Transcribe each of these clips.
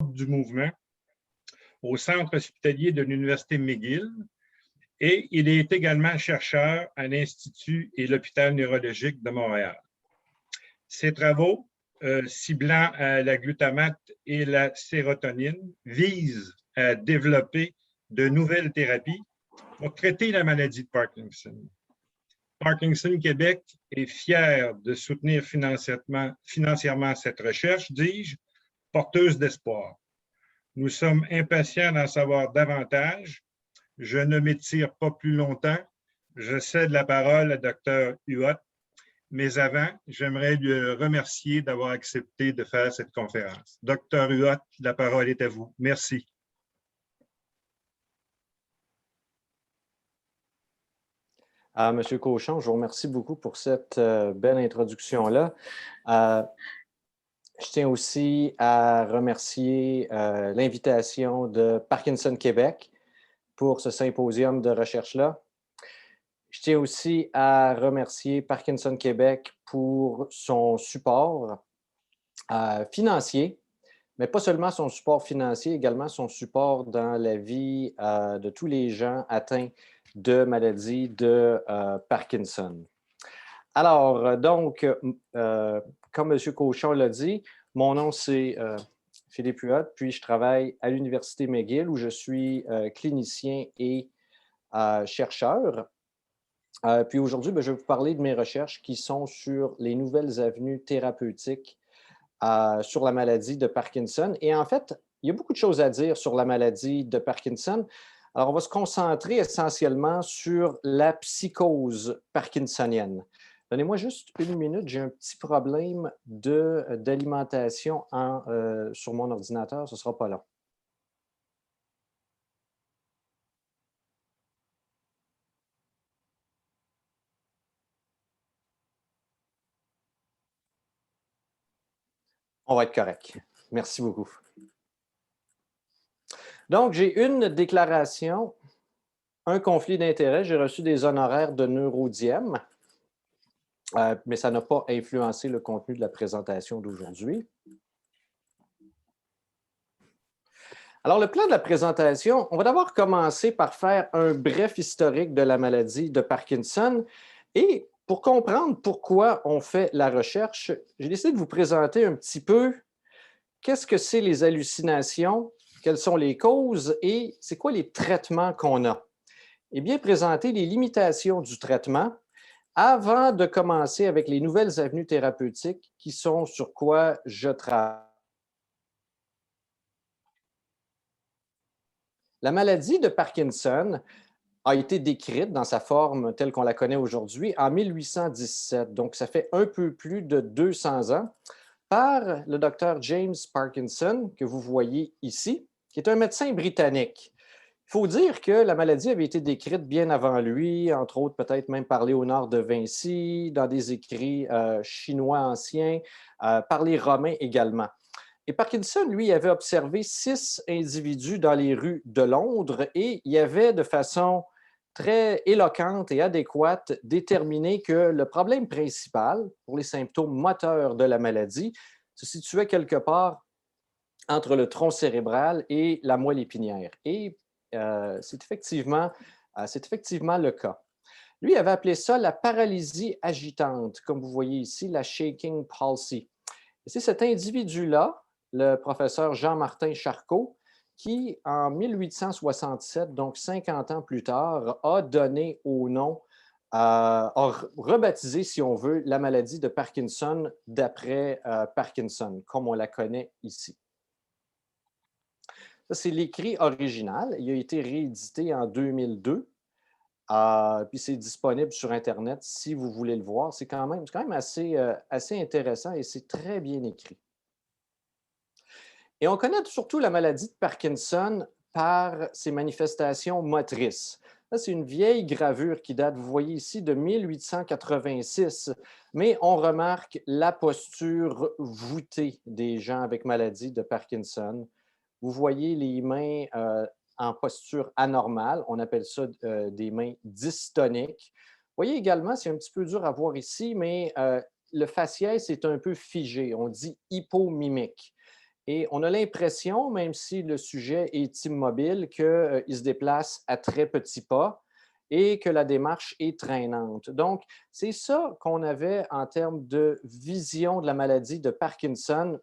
du mouvement au centre hospitalier de l'Université McGill et il est également chercheur à l'Institut et l'Hôpital neurologique de Montréal. Ses travaux ciblant la glutamate et la sérotonine visent à développer de nouvelles thérapies pour traiter la maladie de Parkinson. Parkinson Québec est fier de soutenir financièrement cette recherche, dis-je, porteuse d'espoir. Nous sommes impatients d'en savoir davantage. Je ne m'étire pas plus longtemps. Je cède la parole à Dr. Huot. Mais avant, j'aimerais le remercier d'avoir accepté de faire cette conférence. Dr. Huot, la parole est à vous. Merci. Monsieur Cauchon, je vous remercie beaucoup pour cette belle introduction-là. Je tiens aussi à remercier l'invitation de Parkinson Québec pour ce symposium de recherche-là. Je tiens aussi à remercier Parkinson Québec pour son support financier, mais pas seulement son support financier, également son support dans la vie de tous les gens atteints de maladie de Parkinson. Alors, donc, comme M. Cauchon l'a dit, mon nom c'est Philippe Huot, puis je travaille à l'Université McGill où je suis clinicien et chercheur. Puis aujourd'hui, je vais vous parler de mes recherches qui sont sur les nouvelles avenues thérapeutiques sur la maladie de Parkinson. Et en fait, il y a beaucoup de choses à dire sur la maladie de Parkinson. Alors, on va se concentrer essentiellement sur la psychose parkinsonienne. Donnez-moi juste une minute, j'ai un petit problème d'alimentation sur mon ordinateur, ce ne sera pas long. On va être correct. Merci beaucoup. Donc, j'ai une déclaration, un conflit d'intérêts. J'ai reçu des honoraires de Neurodiem, mais ça n'a pas influencé le contenu de la présentation d'aujourd'hui. Alors, le plan de la présentation, on va d'abord commencer par faire un bref historique de la maladie de Parkinson. Et pour comprendre pourquoi on fait la recherche, j'ai décidé de vous présenter un petit peu qu'est-ce que c'est les hallucinations, quelles sont les causes et c'est quoi les traitements qu'on a. Et bien présenter les limitations du traitement avant de commencer avec les nouvelles avenues thérapeutiques qui sont sur quoi je travaille. La maladie de Parkinson a été décrite dans sa forme telle qu'on la connaît aujourd'hui en 1817, donc ça fait un peu plus de 200 ans, par le docteur James Parkinson, que vous voyez ici, qui est un médecin britannique. Il faut dire que la maladie avait été décrite bien avant lui, entre autres peut-être même par Léonard de Vinci, dans des écrits chinois anciens, par les Romains également. Et Parkinson, lui, avait observé 6 individus dans les rues de Londres et il avait de façon très éloquente et adéquate déterminé que le problème principal pour les symptômes moteurs de la maladie se situait quelque part entre le tronc cérébral et la moelle épinière. Et c'est effectivement le cas. Lui avait appelé ça la paralysie agitante, comme vous voyez ici, la shaking palsy. Et c'est cet individu-là, le professeur Jean-Martin Charcot, qui, en 1867, donc 50 ans plus tard, a donné au nom, a rebaptisé, si on veut, la maladie de Parkinson d'après Parkinson, comme on la connaît ici. Ça, c'est l'écrit original. Il a été réédité en 2002. Puis c'est disponible sur Internet si vous voulez le voir. C'est quand même assez intéressant et c'est très bien écrit. Et on connaît surtout la maladie de Parkinson par ses manifestations motrices. Là, c'est une vieille gravure qui date, vous voyez ici, de 1886, mais on remarque la posture voûtée des gens avec maladie de Parkinson. Vous voyez les mains en posture anormale, on appelle ça des mains dystoniques. Vous voyez également, c'est un petit peu dur à voir ici, mais le faciès est un peu figé, on dit hypomimique. Et on a l'impression, même si le sujet est immobile, qu'il se déplace à très petits pas et que la démarche est traînante. Donc, c'est ça qu'on avait en termes de vision de la maladie de Parkinson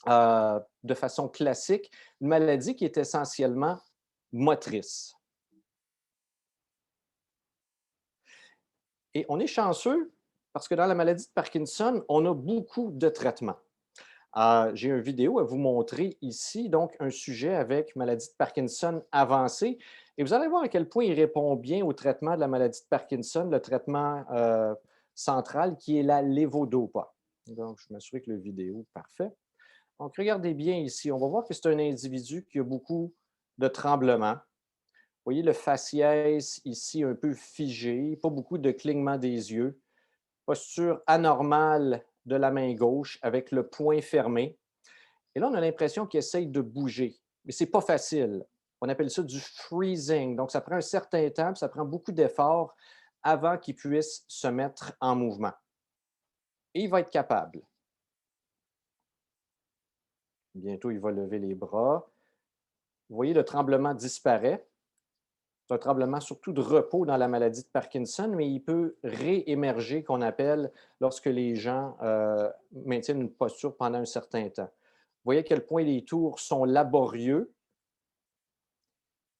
de façon classique, une maladie qui est essentiellement motrice. Et on est chanceux parce que dans la maladie de Parkinson, on a beaucoup de traitements. J'ai une vidéo à vous montrer ici, donc un sujet avec maladie de Parkinson avancée. Et vous allez voir à quel point il répond bien au traitement de la maladie de Parkinson, le traitement central qui est la lévodopa. Donc, je m'assure que le vidéo, parfait. Donc, regardez bien ici. On va voir que c'est un individu qui a beaucoup de tremblements. Vous voyez le faciès ici un peu figé, pas beaucoup de clignement des yeux. Posture anormale de la main gauche avec le poing fermé. Et là, on a l'impression qu'il essaye de bouger, mais ce n'est pas facile. On appelle ça du freezing. Donc, ça prend un certain temps, puis ça prend beaucoup d'efforts avant qu'il puisse se mettre en mouvement. Et il va être capable. Bientôt, il va lever les bras. Vous voyez, le tremblement disparaît. C'est un tremblement surtout de repos dans la maladie de Parkinson, mais il peut réémerger, qu'on appelle, lorsque les gens maintiennent une posture pendant un certain temps. Vous voyez à quel point les tours sont laborieux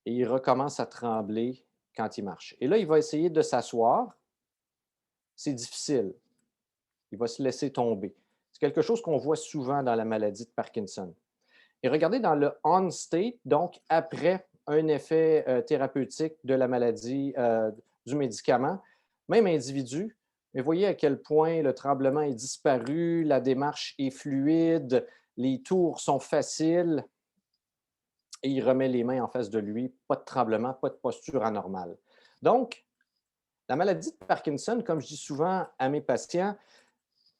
et il recommence à trembler quand il marche. Et là, il va essayer de s'asseoir. C'est difficile. Il va se laisser tomber. C'est quelque chose qu'on voit souvent dans la maladie de Parkinson. Et regardez dans le on state, donc après un effet thérapeutique de la maladie, du médicament, même individu, mais voyez à quel point le tremblement est disparu, la démarche est fluide, les tours sont faciles et il remet les mains en face de lui, pas de tremblement, pas de posture anormale. Donc, la maladie de Parkinson, comme je dis souvent à mes patients,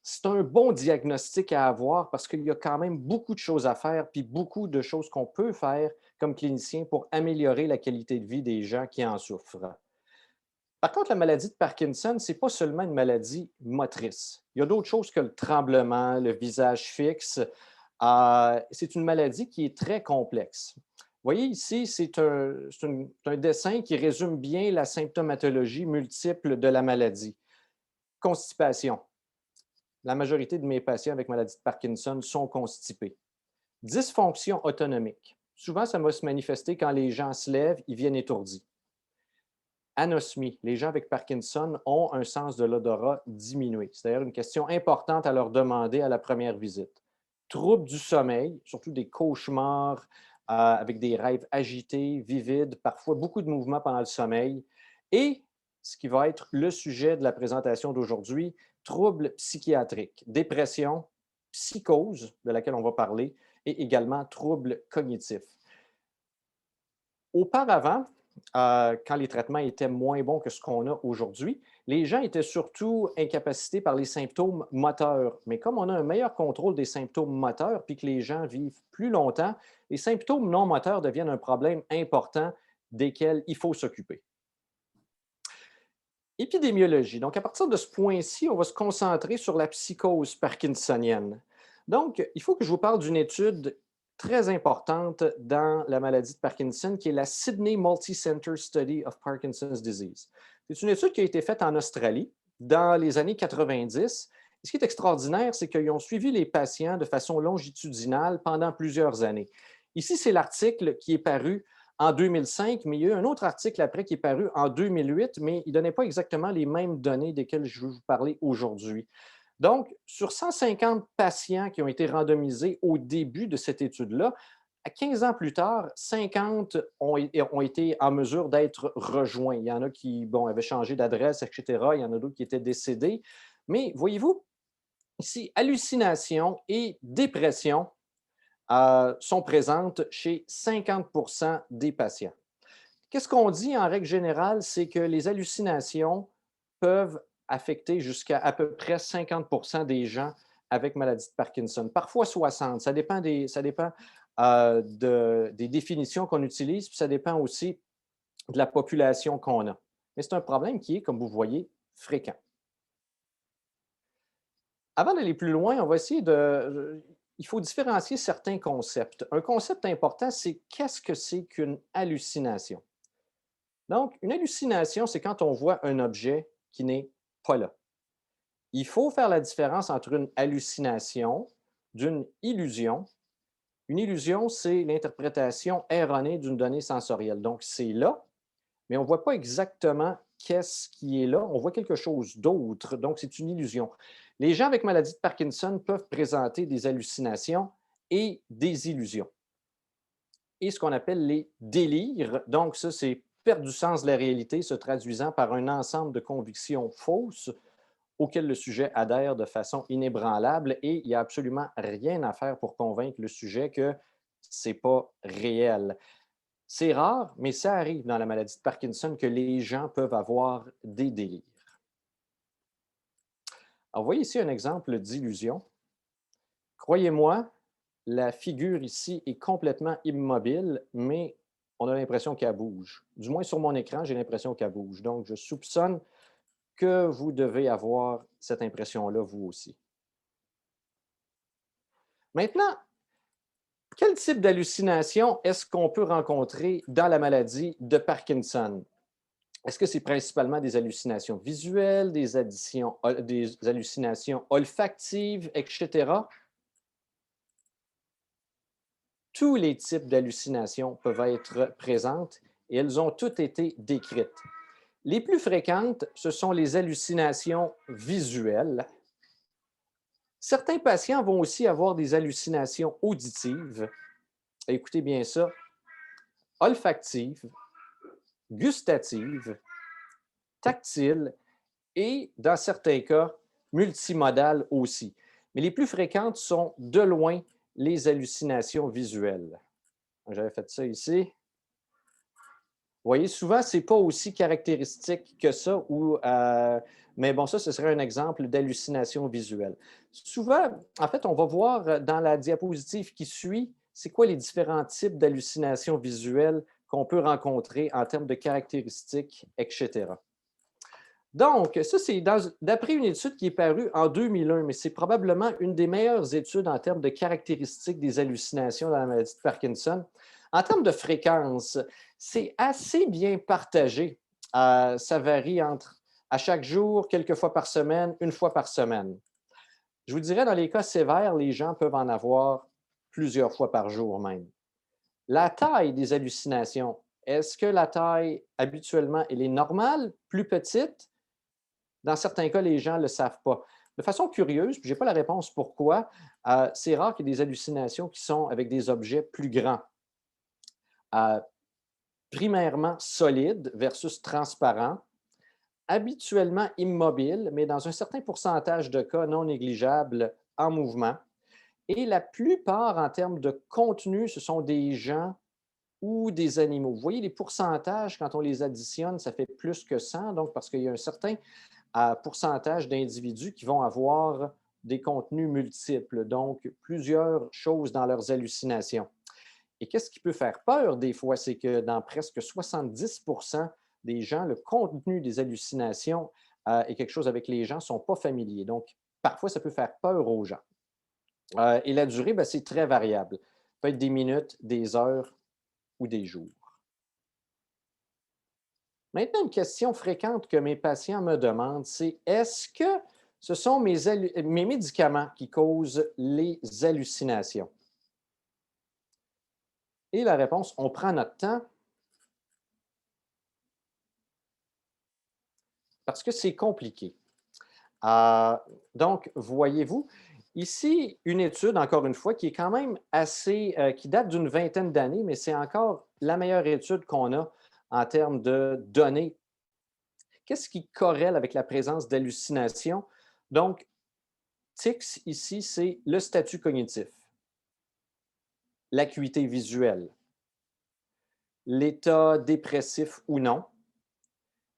c'est un bon diagnostic à avoir parce qu'il y a quand même beaucoup de choses à faire, puis beaucoup de choses qu'on peut faire comme clinicien pour améliorer la qualité de vie des gens qui en souffrent. Par contre, la maladie de Parkinson, ce n'est pas seulement une maladie motrice. Il y a d'autres choses que le tremblement, le visage fixe. C'est une maladie qui est très complexe. Vous voyez ici, c'est un dessin qui résume bien la symptomatologie multiple de la maladie. Constipation. La majorité de mes patients avec maladie de Parkinson sont constipés. Dysfonction autonomique. Souvent, ça va se manifester quand les gens se lèvent, ils viennent étourdis. Anosmie. Les gens avec Parkinson ont un sens de l'odorat diminué. C'est d'ailleurs une question importante à leur demander à la première visite. Troubles du sommeil, surtout des cauchemars avec des rêves agités, vivides, parfois beaucoup de mouvements pendant le sommeil. Et ce qui va être le sujet de la présentation d'aujourd'hui, troubles psychiatriques, dépression, psychose, de laquelle on va parler, et également troubles cognitifs. Auparavant, quand les traitements étaient moins bons que ce qu'on a aujourd'hui, les gens étaient surtout incapacités par les symptômes moteurs. Mais comme on a un meilleur contrôle des symptômes moteurs, puis que les gens vivent plus longtemps, les symptômes non moteurs deviennent un problème important desquels il faut s'occuper. Épidémiologie. Donc, à partir de ce point-ci, on va se concentrer sur la psychose parkinsonienne. Donc, il faut que je vous parle d'une étude très importante dans la maladie de Parkinson, qui est la Sydney Multicenter Study of Parkinson's Disease. C'est une étude qui a été faite en Australie dans les années 90. Et ce qui est extraordinaire, c'est qu'ils ont suivi les patients de façon longitudinale pendant plusieurs années. Ici, c'est l'article qui est paru en 2005, mais il y a eu un autre article après qui est paru en 2008, mais il ne donnait pas exactement les mêmes données desquelles je vais vous parler aujourd'hui. Donc, sur 150 patients qui ont été randomisés au début de cette étude-là, à 15 ans plus tard, 50 ont été en mesure d'être rejoints. Il y en a qui avaient changé d'adresse, etc. Il y en a d'autres qui étaient décédés. Mais voyez-vous, ici, hallucination et dépression sont présentes chez 50 des patients. Qu'est-ce qu'on dit en règle générale? C'est que les hallucinations peuvent affecter jusqu'à à peu près 50 des gens avec maladie de Parkinson, parfois 60. Ça dépend des définitions qu'on utilise, puis ça dépend aussi de la population qu'on a. Mais c'est un problème qui est, comme vous voyez, fréquent. Avant d'aller plus loin, on va essayer de... il faut différencier certains concepts. Un concept important, c'est qu'est-ce que c'est qu'une hallucination? Donc, une hallucination, c'est quand on voit un objet qui n'est pas là. Il faut faire la différence entre une hallucination d'une illusion. Une illusion, c'est l'interprétation erronée d'une donnée sensorielle. Donc, c'est là, mais on ne voit pas exactement qu'est-ce qui est là. On voit quelque chose d'autre. Donc, c'est une illusion. Les gens avec maladie de Parkinson peuvent présenter des hallucinations et des illusions. Et ce qu'on appelle les délires. Donc, ça, c'est perte du sens de la réalité se traduisant par un ensemble de convictions fausses auxquelles le sujet adhère de façon inébranlable et il n'y a absolument rien à faire pour convaincre le sujet que ce n'est pas réel. C'est rare, mais ça arrive dans la maladie de Parkinson que les gens peuvent avoir des délires. Alors, vous voyez ici un exemple d'illusion. Croyez-moi, la figure ici est complètement immobile, mais on a l'impression qu'elle bouge. Du moins sur mon écran, j'ai l'impression qu'elle bouge. Donc, je soupçonne que vous devez avoir cette impression-là, vous aussi. Maintenant, quel type d'hallucination est-ce qu'on peut rencontrer dans la maladie de Parkinson? Est-ce que c'est principalement des hallucinations visuelles, des hallucinations olfactives, etc.? Tous les types d'hallucinations peuvent être présentes et elles ont toutes été décrites. Les plus fréquentes, ce sont les hallucinations visuelles. Certains patients vont aussi avoir des hallucinations auditives. Écoutez bien ça, olfactives, gustatives, tactiles et, dans certains cas, multimodales aussi. Mais les plus fréquentes sont de loin les hallucinations visuelles. J'avais fait ça ici. Vous voyez, souvent, ce n'est pas aussi caractéristique que ça, mais bon, ça, ce serait un exemple d'hallucination visuelle. Souvent, en fait, on va voir dans la diapositive qui suit, c'est quoi les différents types d'hallucinations visuelles qu'on peut rencontrer en termes de caractéristiques, etc. Donc, ça, c'est d'après une étude qui est parue en 2001, mais c'est probablement une des meilleures études en termes de caractéristiques des hallucinations dans la maladie de Parkinson. En termes de fréquence, c'est assez bien partagé. Ça varie entre à chaque jour, quelques fois par semaine, une fois par semaine. Je vous dirais, dans les cas sévères, les gens peuvent en avoir plusieurs fois par jour même. La taille des hallucinations, est-ce que la taille, habituellement, elle est normale, plus petite? Dans certains cas, les gens ne le savent pas. De façon curieuse, puis je n'ai pas la réponse pourquoi, c'est rare qu'il y ait des hallucinations qui sont avec des objets plus grands. Primairement solides versus transparents, habituellement immobiles, mais dans un certain pourcentage de cas non négligeable en mouvement. Et la plupart, en termes de contenu, ce sont des gens ou des animaux. Vous voyez les pourcentages, quand on les additionne, ça fait plus que 100, donc parce qu'il y a un certain pourcentage d'individus qui vont avoir des contenus multiples, donc plusieurs choses dans leurs hallucinations. Et qu'est-ce qui peut faire peur des fois, c'est que dans presque 70% des gens, le contenu des hallucinations est quelque chose avec les gens ne sont pas familiers. Donc, parfois, ça peut faire peur aux gens. Et la durée, ben, c'est très variable. Ça peut être des minutes, des heures ou des jours. Maintenant, une question fréquente que mes patients me demandent, c'est est-ce que ce sont mes médicaments qui causent les hallucinations? Et la réponse, on prend notre temps parce que c'est compliqué. Donc, voyez-vous, ici, une étude, encore une fois, qui est quand même assez, qui date d'une vingtaine d'années, mais c'est encore la meilleure étude qu'on a en termes de données. Qu'est-ce qui corrèle avec la présence d'hallucinations? Donc, TICS, ici, c'est le statut cognitif, l'acuité visuelle, l'état dépressif ou non,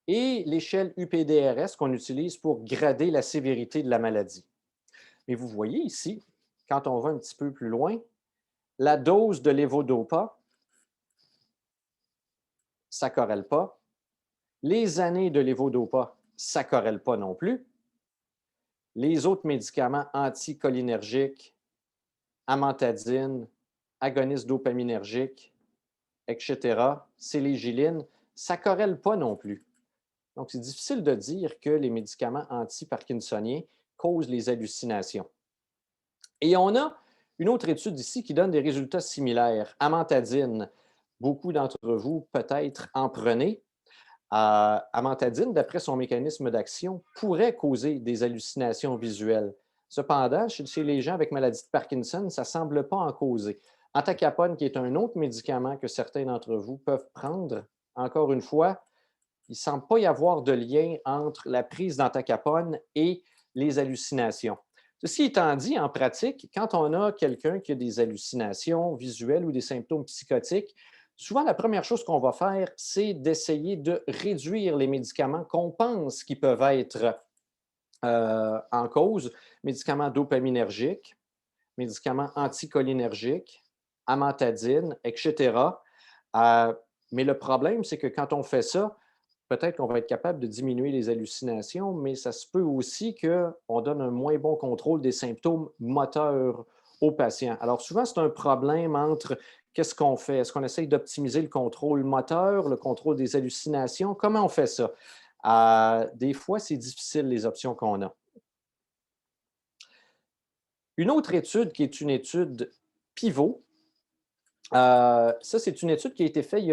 et l'échelle UPDRS qu'on utilise pour grader la sévérité de la maladie. Mais vous voyez ici, quand on va un petit peu plus loin, la dose de lévodopa, ça ne corrèle pas. Les années de lévodopa, ça ne corrèle pas non plus. Les autres médicaments anticholinergiques, amantadine, agonistes dopaminergiques, etc., sélégiline, ça ne corrèle pas non plus. Donc, c'est difficile de dire que les médicaments anti-parkinsoniens causent les hallucinations. Et on a une autre étude ici qui donne des résultats similaires. Amantadine, beaucoup d'entre vous peut-être en prenez. Amantadine, d'après son mécanisme d'action, pourrait causer des hallucinations visuelles. Cependant, chez les gens avec maladie de Parkinson, ça ne semble pas en causer. Entacapone, qui est un autre médicament que certains d'entre vous peuvent prendre, encore une fois, il ne semble pas y avoir de lien entre la prise d'entacapone et les hallucinations. Ceci étant dit, en pratique, quand on a quelqu'un qui a des hallucinations visuelles ou des symptômes psychotiques, souvent la première chose qu'on va faire, c'est d'essayer de réduire les médicaments qu'on pense qui peuvent être en cause, médicaments dopaminergiques, médicaments anticholinergiques, amantadine, etc. Mais le problème, c'est que quand on fait ça, peut-être qu'on va être capable de diminuer les hallucinations, mais ça se peut aussi qu'on donne un moins bon contrôle des symptômes moteurs aux patients. Alors souvent, c'est un problème entre qu'est-ce qu'on fait? Est-ce qu'on essaye d'optimiser le contrôle moteur, le contrôle des hallucinations? Comment on fait ça? Des fois, c'est difficile les options qu'on a. Une autre étude qui est une étude pivot, ça, c'est une étude qui a été faite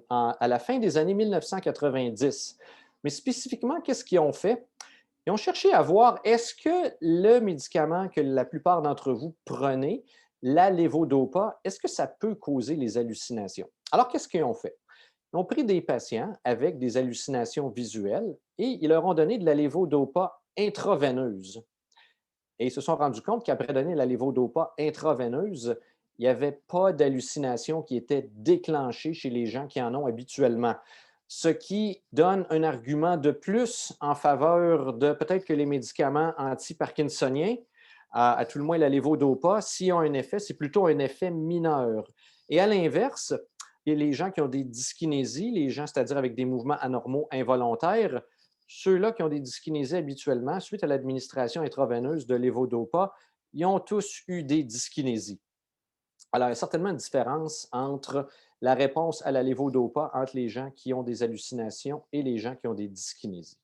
à la fin des années 1990. Mais spécifiquement, qu'est-ce qu'ils ont fait? Ils ont cherché à voir est-ce que le médicament que la plupart d'entre vous prenez, la levodopa, est-ce que ça peut causer les hallucinations? Alors, qu'est-ce qu'ils ont fait? Ils ont pris des patients avec des hallucinations visuelles et ils leur ont donné de la levodopa intraveineuse. Et ils se sont rendus compte qu'après donner la levodopa intraveineuse, il n'y avait pas d'hallucination qui était déclenchée chez les gens qui en ont habituellement. Ce qui donne un argument de plus en faveur de peut-être que les médicaments anti-parkinsoniens, à tout le moins la levodopa, s'ils ont un effet, c'est plutôt un effet mineur. Et à l'inverse, il y a les gens qui ont des dyskinésies, les gens, c'est-à-dire avec des mouvements anormaux involontaires, ceux-là qui ont des dyskinésies habituellement, suite à l'administration intraveineuse de levodopa, ils ont tous eu des dyskinésies. Alors, il y a certainement une différence entre la réponse à la levodopa entre les gens qui ont des hallucinations et les gens qui ont des dyskinésies.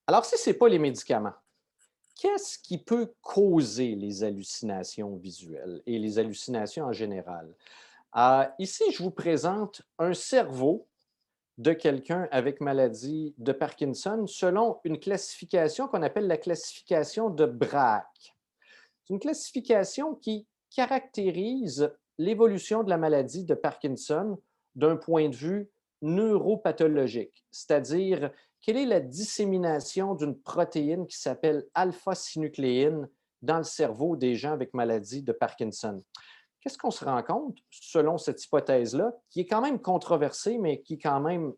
Alors, si ce n'est pas les médicaments, qu'est-ce qui peut causer les hallucinations visuelles et les hallucinations en général? Ici, je vous présente un cerveau de quelqu'un avec maladie de Parkinson selon une classification qu'on appelle la classification de Braak. C'est une classification qui caractérise l'évolution de la maladie de Parkinson d'un point de vue neuropathologique, c'est-à-dire quelle est la dissémination d'une protéine qui s'appelle alpha-synucléine dans le cerveau des gens avec maladie de Parkinson. Qu'est-ce qu'on se rend compte, selon cette hypothèse-là, qui est quand même controversée, mais qui quand même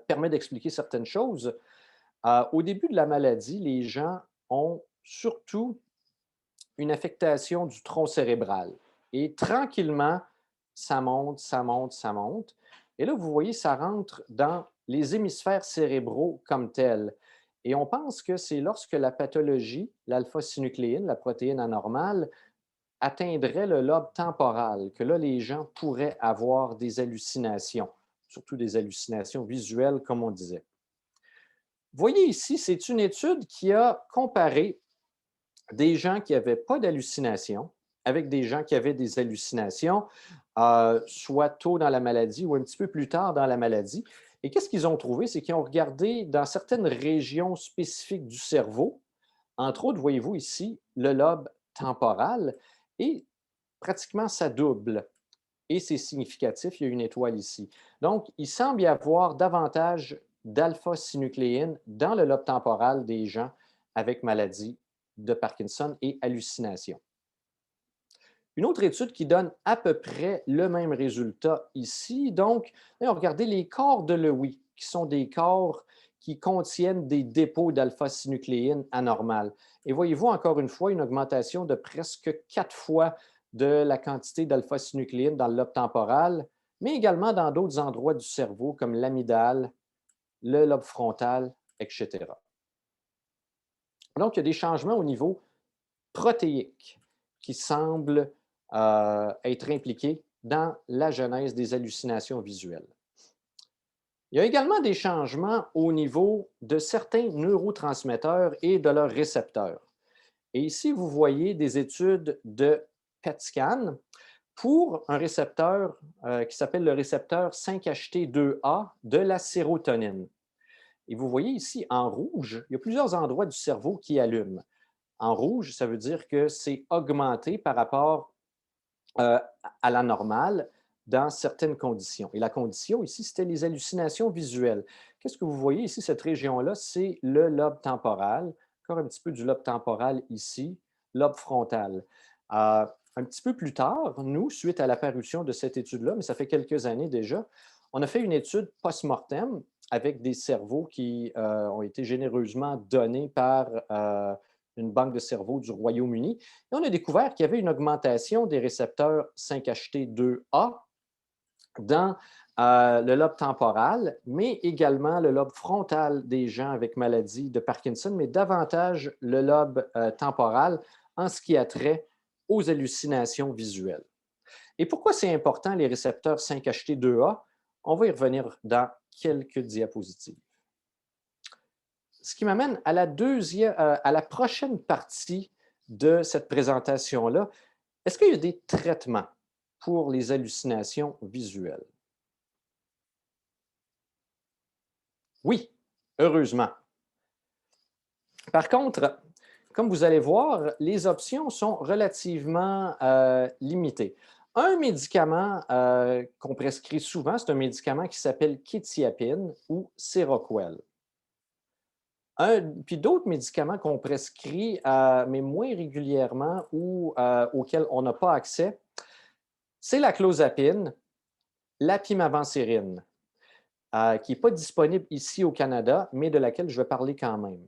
permet d'expliquer certaines choses? Au début de la maladie, les gens ont surtout une affectation du tronc cérébral. Et tranquillement, ça monte, ça monte, ça monte. Et là, vous voyez, ça rentre dans les hémisphères cérébraux comme tels. Et on pense que c'est lorsque la pathologie, l'alpha-synucléine, la protéine anormale, atteindrait le lobe temporal, que là, les gens pourraient avoir des hallucinations, surtout des hallucinations visuelles, comme on disait. Vous voyez ici, c'est une étude qui a comparé des gens qui n'avaient pas d'hallucinations avec des gens qui avaient des hallucinations, soit tôt dans la maladie ou un petit peu plus tard dans la maladie. Et qu'est-ce qu'ils ont trouvé? C'est qu'ils ont regardé dans certaines régions spécifiques du cerveau, entre autres, voyez-vous ici, le lobe temporal, et pratiquement ça double. Et c'est significatif, il y a une étoile ici. Donc, il semble y avoir davantage d'alpha-synucléine dans le lobe temporal des gens avec maladie de Parkinson et hallucination. Une autre étude qui donne à peu près le même résultat ici. Donc, on a regardé les corps de Lewy, qui sont des corps qui contiennent des dépôts d'alpha-synucléine anormales. Et voyez-vous encore une fois une augmentation de presque 4 fois de la quantité d'alpha-synucléine dans le lobe temporal, mais également dans d'autres endroits du cerveau comme l'amygdale, le lobe frontal, etc. Donc, il y a des changements au niveau protéiques qui semblent être impliqués dans la genèse des hallucinations visuelles. Il y a également des changements au niveau de certains neurotransmetteurs et de leurs récepteurs. Et ici, vous voyez des études de PET scan pour un récepteur qui s'appelle le récepteur 5-HT2A de la sérotonine. Et vous voyez ici en rouge, il y a plusieurs endroits du cerveau qui allument. En rouge, ça veut dire que c'est augmenté par rapport à la normale dans certaines conditions. Et la condition ici, c'était les hallucinations visuelles. Qu'est-ce que vous voyez ici, cette région-là? C'est le lobe temporal, encore un petit peu du lobe temporal ici, lobe frontal. Un petit peu plus tard, nous, suite à l'apparition de cette étude-là, mais ça fait quelques années déjà, on a fait une étude post-mortem avec des cerveaux qui ont été généreusement donnés par une banque de cerveaux du Royaume-Uni. Et on a découvert qu'il y avait une augmentation des récepteurs 5-HT2A dans le lobe temporal, mais également le lobe frontal des gens avec maladie de Parkinson, mais davantage le lobe temporal en ce qui a trait aux hallucinations visuelles. Et pourquoi c'est important, les récepteurs 5-HT2A? On va y revenir dans quelques diapositives. Ce qui m'amène à la prochaine partie de cette présentation-là. Est-ce qu'il y a des traitements pour les hallucinations visuelles? Oui, heureusement. Par contre, comme vous allez voir, les options sont relativement limitées. Un médicament qu'on prescrit souvent, c'est un médicament qui s'appelle quétiapine ou Seroquel. Puis d'autres médicaments qu'on prescrit, mais moins régulièrement ou auxquels on n'a pas accès, c'est la clozapine, la pimavansérin, qui n'est pas disponible ici au Canada, mais de laquelle je vais parler quand même.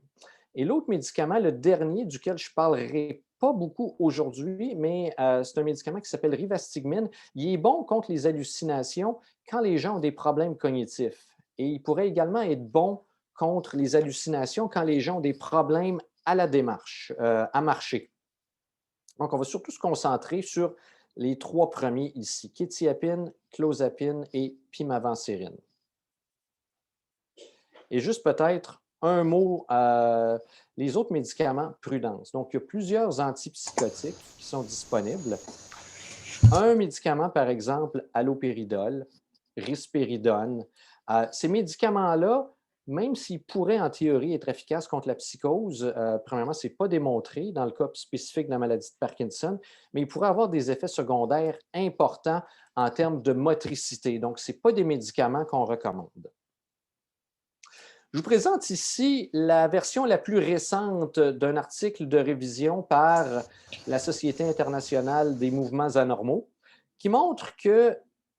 Et l'autre médicament, le dernier duquel je ne parlerai pas beaucoup aujourd'hui, mais c'est un médicament qui s'appelle rivastigmine. Il est bon contre les hallucinations quand les gens ont des problèmes cognitifs. Et il pourrait également être bon contre les hallucinations quand les gens ont des problèmes à la démarche, à marcher. Donc, on va surtout se concentrer sur les trois premiers ici, quétiapine, clozapine et pimavansérin. Et juste peut-être un mot, les autres médicaments, prudence. Donc, il y a plusieurs antipsychotiques qui sont disponibles. Un médicament, par exemple, alloperidol, risperidone. Ces médicaments-là, même s'ils pourraient en théorie être efficaces contre la psychose, premièrement, ce n'est pas démontré dans le cas spécifique de la maladie de Parkinson, mais ils pourraient avoir des effets secondaires importants en termes de motricité. Donc, ce n'est pas des médicaments qu'on recommande. Je vous présente ici la version la plus récente d'un article de révision par la Société internationale des mouvements anormaux qui montre que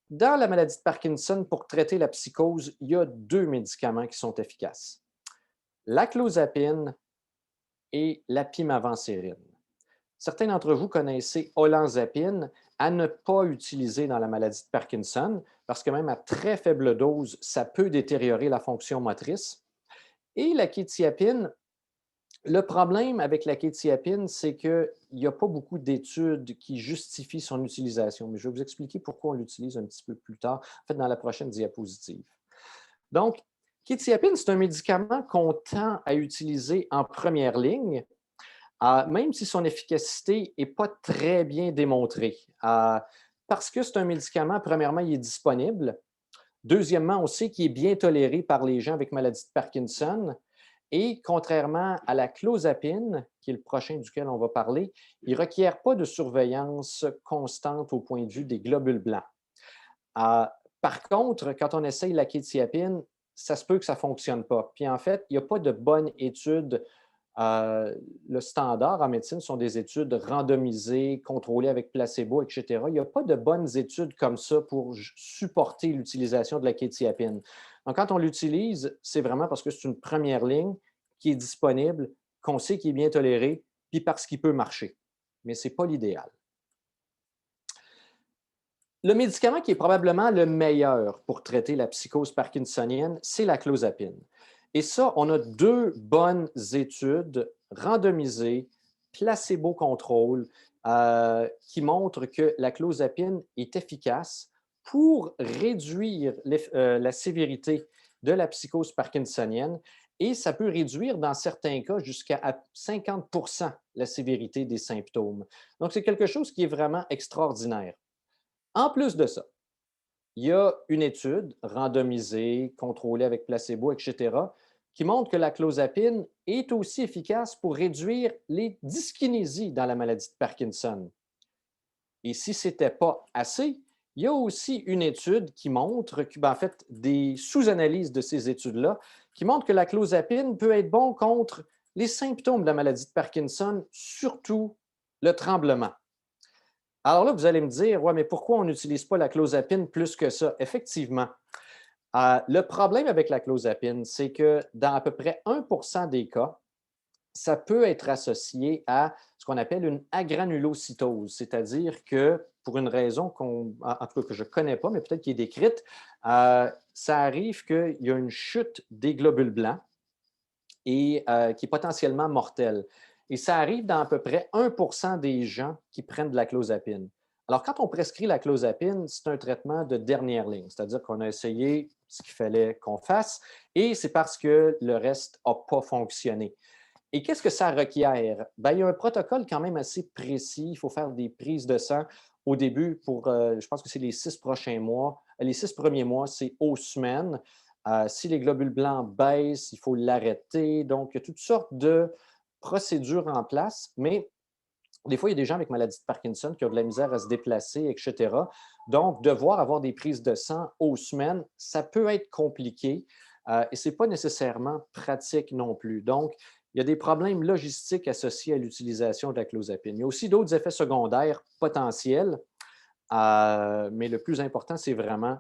dans la maladie de Parkinson, pour traiter la psychose, il y a deux médicaments qui sont efficaces, la clozapine et la pimavansérin. Certains d'entre vous connaissez olanzapine, à ne pas utiliser dans la maladie de Parkinson parce que même à très faible dose, ça peut détériorer la fonction motrice. Et la quétiapine, le problème avec la quétiapine, c'est qu'il n'y a pas beaucoup d'études qui justifient son utilisation. Mais je vais vous expliquer pourquoi on l'utilise un petit peu plus tard, en fait, dans la prochaine diapositive. Donc, quétiapine, c'est un médicament qu'on tend à utiliser en première ligne, même si son efficacité n'est pas très bien démontrée. Parce que c'est un médicament, premièrement, il est disponible. Deuxièmement, on sait qu'il est bien toléré par les gens avec maladie de Parkinson. Et contrairement à la clozapine, qui est le prochain duquel on va parler, il ne requiert pas de surveillance constante au point de vue des globules blancs. Par contre, quand on essaye la quétiapine, ça se peut que ça ne fonctionne pas. Puis en fait, il n'y a pas de bonne étude. Le standard en médecine sont des études randomisées, contrôlées avec placebo, etc. Il n'y a pas de bonnes études comme ça pour supporter l'utilisation de la quétiapine. Donc, quand on l'utilise, c'est vraiment parce que c'est une première ligne qui est disponible, qu'on sait qu'il est bien toléré, puis parce qu'il peut marcher. Mais ce n'est pas l'idéal. Le médicament qui est probablement le meilleur pour traiter la psychose parkinsonienne, c'est la clozapine. Et ça, on a deux bonnes études randomisées, placebo-contrôle qui montre que la clozapine est efficace pour réduire la sévérité de la psychose parkinsonienne et ça peut réduire dans certains cas jusqu'à 50 la sévérité des symptômes. Donc, c'est quelque chose qui est vraiment extraordinaire. En plus de ça, il y a une étude randomisée, contrôlée avec placebo, etc., qui montre que la clozapine est aussi efficace pour réduire les dyskinésies dans la maladie de Parkinson. Et si ce n'était pas assez, il y a aussi une étude qui montre, en fait, des sous-analyses de ces études-là, qui montrent que la clozapine peut être bon contre les symptômes de la maladie de Parkinson, surtout le tremblement. Alors là, vous allez me dire, ouais, mais pourquoi on n'utilise pas la clozapine plus que ça? Effectivement, le problème avec la clozapine, c'est que dans à peu près 1 des cas, ça peut être associé à ce qu'on appelle une agranulocytose, c'est-à-dire que pour une raison en tout cas que je ne connais pas, mais peut-être qui est décrite, ça arrive qu'il y a une chute des globules blancs et qui est potentiellement mortelle. Et ça arrive dans à peu près 1 des gens qui prennent de la clozapine. Alors, quand on prescrit la clozapine, c'est un traitement de dernière ligne, c'est-à-dire qu'on a essayé ce qu'il fallait qu'on fasse et c'est parce que le reste n'a pas fonctionné. Et qu'est-ce que ça requiert? Bien, il y a un protocole quand même assez précis. Il faut faire des prises de sang au début pour, je pense que c'est les 6 prochains mois. Les 6 premiers mois, c'est aux semaines. Si les globules blancs baissent, il faut l'arrêter. Donc, il y a toutes sortes de procédures en place, mais des fois, il y a des gens avec maladie de Parkinson qui ont de la misère à se déplacer, etc. Donc, devoir avoir des prises de sang aux semaines, ça peut être compliqué et ce n'est pas nécessairement pratique non plus. Donc, il y a des problèmes logistiques associés à l'utilisation de la clozapine. Il y a aussi d'autres effets secondaires potentiels, mais le plus important, c'est vraiment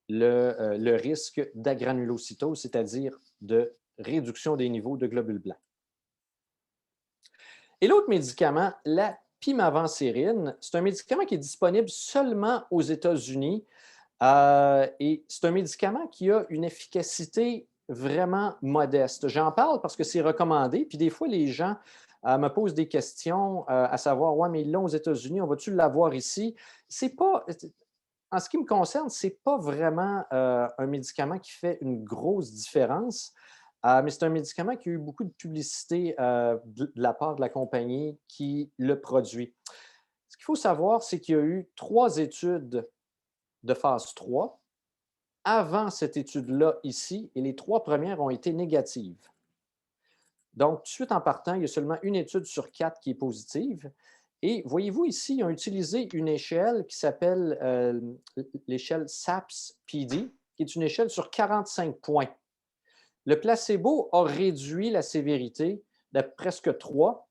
le risque d'agranulocytose, c'est-à-dire de réduction des niveaux de globules blancs. Et l'autre médicament, la pimavansérin, c'est un médicament qui est disponible seulement aux États-Unis et c'est un médicament qui a une efficacité vraiment modeste. J'en parle parce que c'est recommandé, puis des fois, les gens me posent des questions à savoir, ouais, mais ils l'ont aux États-Unis, on va-tu l'avoir ici? C'est pas, en ce qui me concerne, ce n'est pas vraiment un médicament qui fait une grosse différence, mais c'est un médicament qui a eu beaucoup de publicité de la part de la compagnie qui le produit. Ce qu'il faut savoir, c'est qu'il y a eu 3 études de phase 3 avant cette étude-là ici, et les 3 premières ont été négatives. Donc, tout de suite en partant, il y a seulement une étude sur 4 qui est positive. Et voyez-vous ici, ils ont utilisé une échelle qui s'appelle l'échelle SAPS-PD, qui est une échelle sur 45 points. Le placebo a réduit la sévérité de presque 3